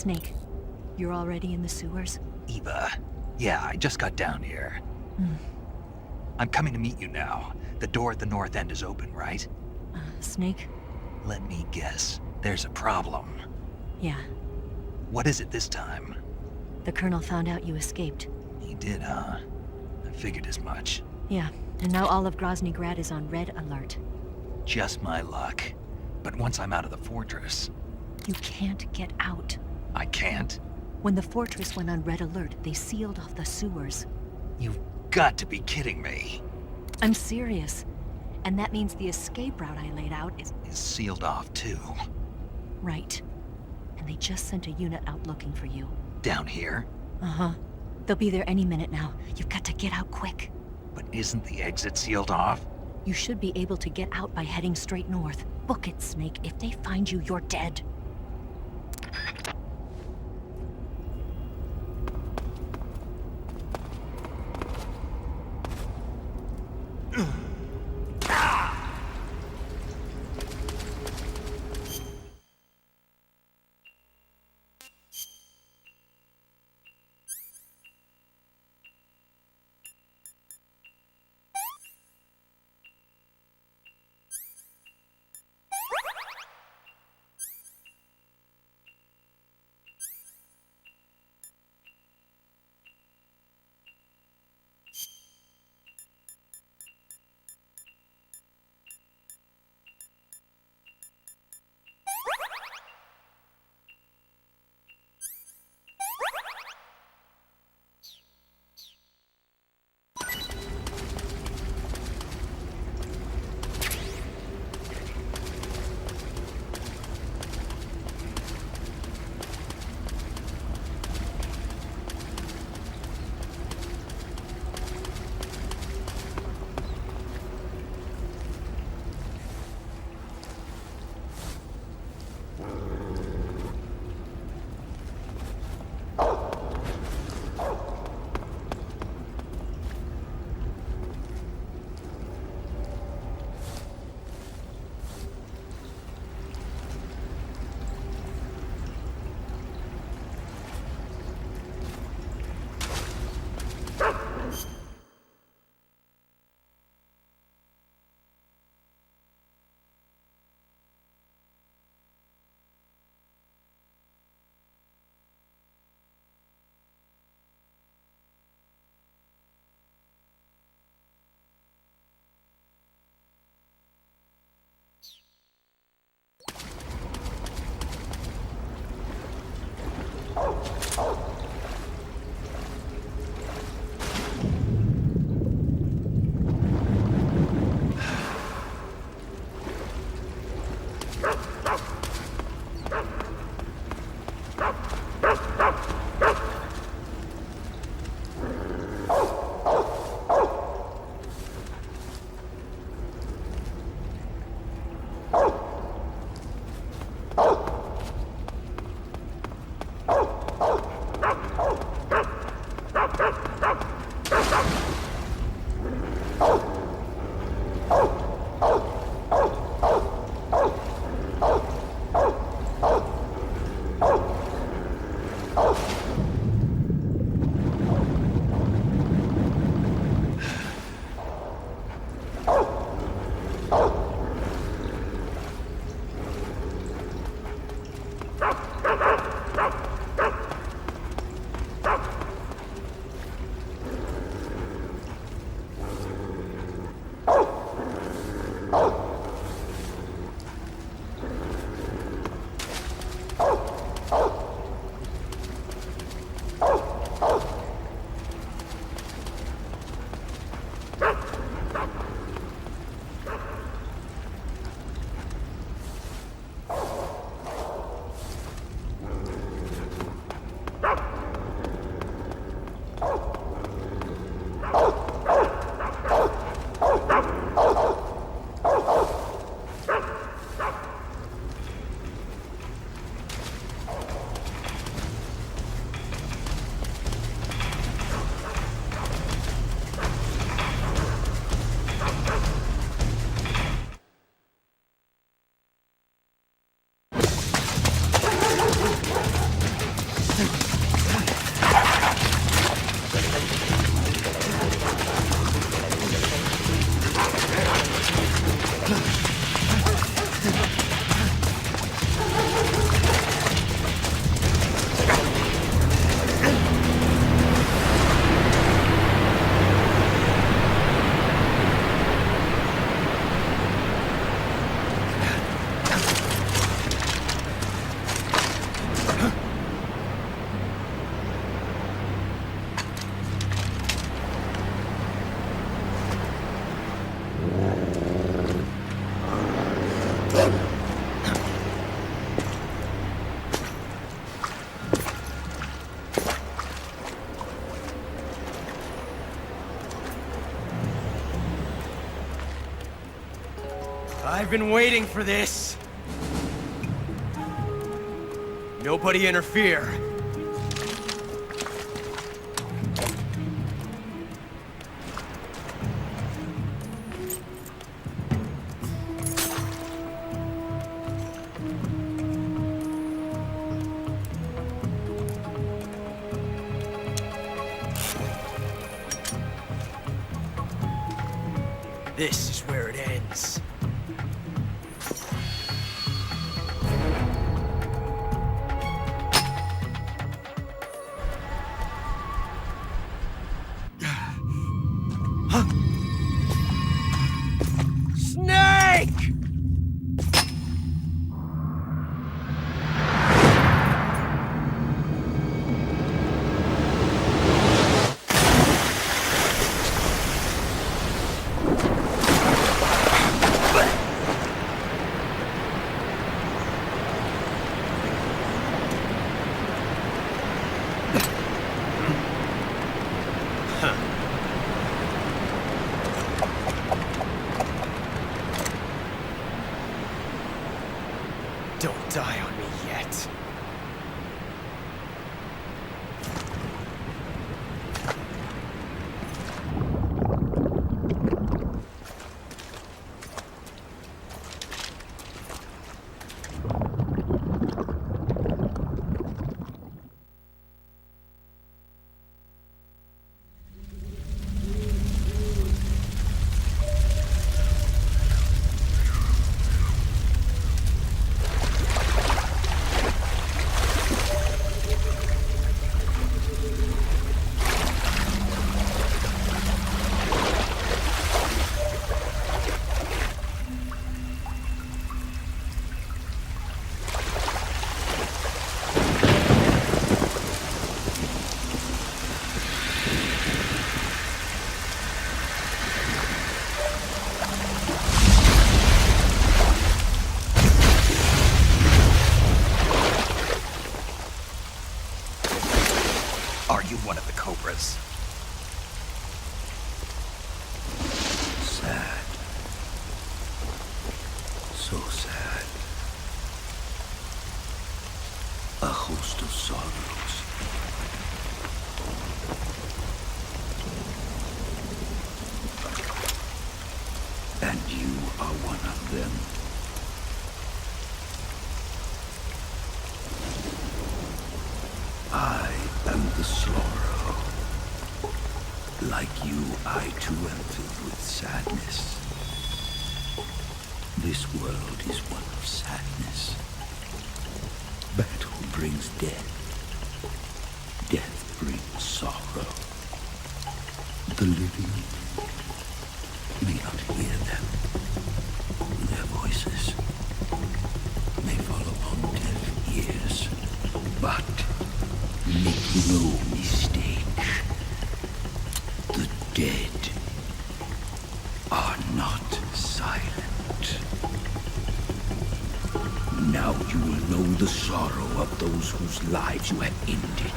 Snake, you're already in the sewers? Eva. Yeah, I just got down here. I'm coming to meet you now. The door at the north end is open, right? Snake? Let me guess. There's a problem. Yeah. What is it this time? The Colonel found out you escaped. He did, huh? I figured as much. Yeah, and now all of Grozny Grad is on red alert. Just my luck. But once I'm out of the fortress... You can't get out. I can't? When the fortress went on red alert, they sealed off the sewers. You've got to be kidding me. I'm serious. And that means the escape route I laid out is Sealed off, too. right. And they just sent a unit out looking for you. Down here? Uh-huh. They'll be there any minute now. You've got to get out quick. But isn't the exit sealed off? You should be able to get out by heading straight north. Book it, Snake. If they find you, you're dead. I've been waiting for this. Nobody interfere. This is where it ends. Snake! Don't die on me yet. Are you one of the Cobras? Sad. So sad. A host of sorrows. And you are one of them. I am the sorrow. Like you, I too am filled with sadness. This world is one of sadness. Battle brings death. Death brings sorrow. The living may not hear them. Their voices may fall upon deaf ears. But make no mistake, the dead are not silent. Now you will know the sorrow of those whose lives you have ended.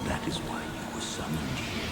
That is why you were summoned here.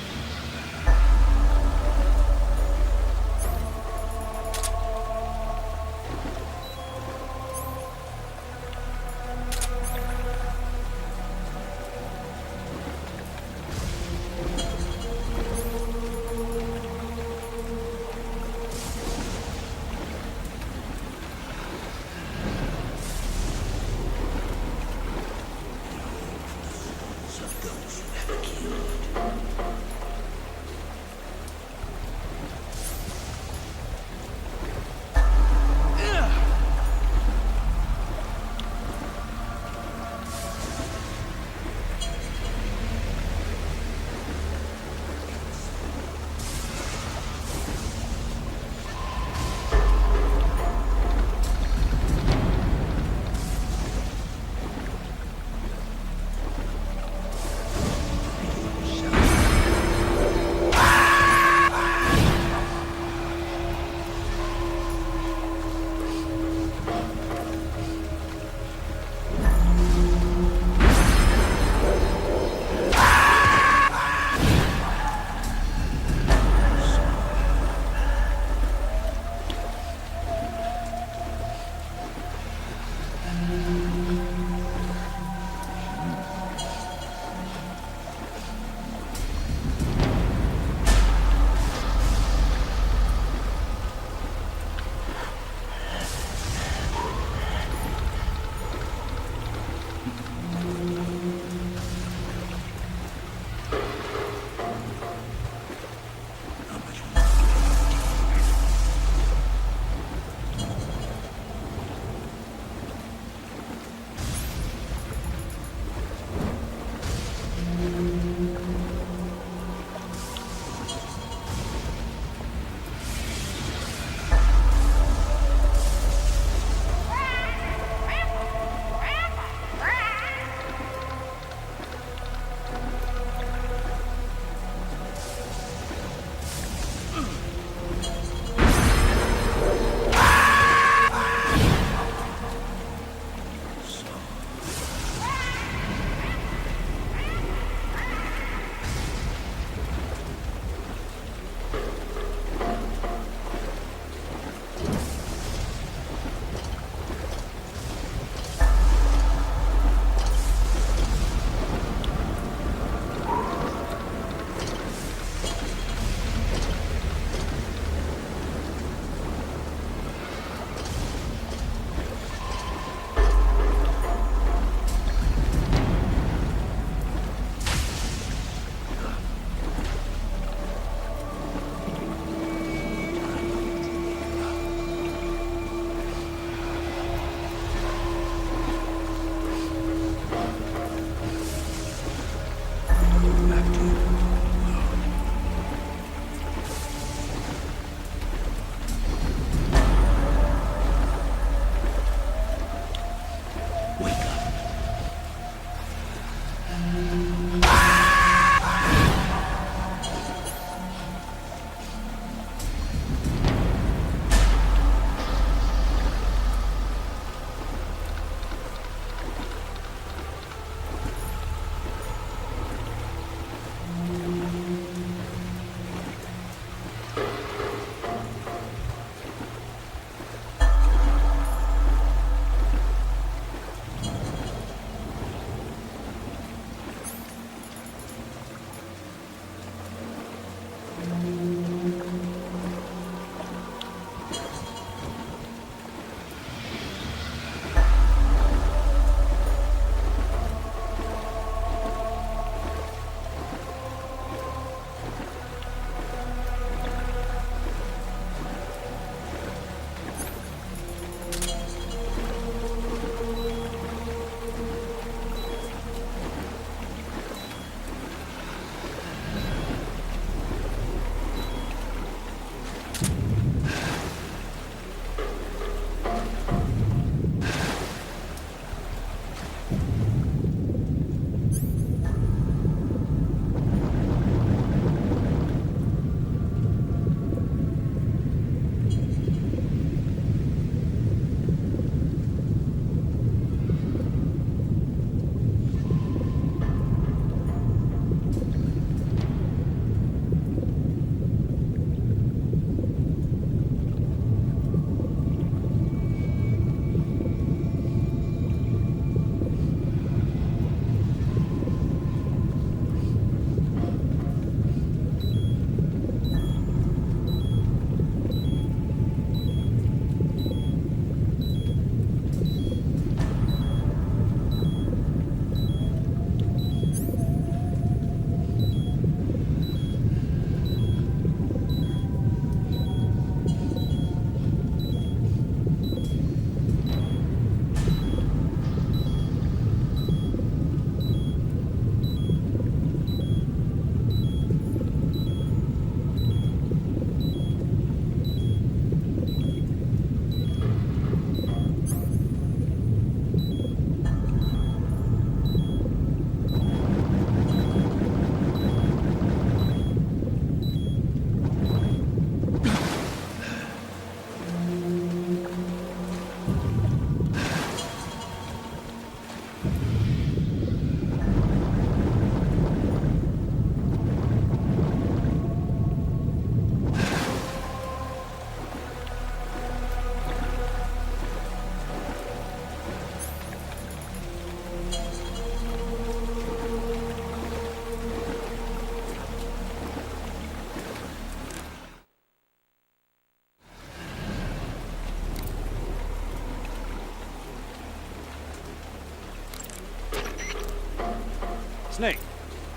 Snake,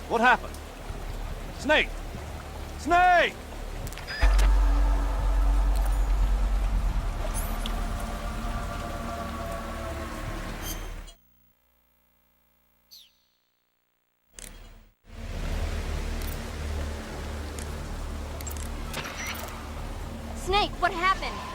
what happened? Snake! Snake! Snake, what happened?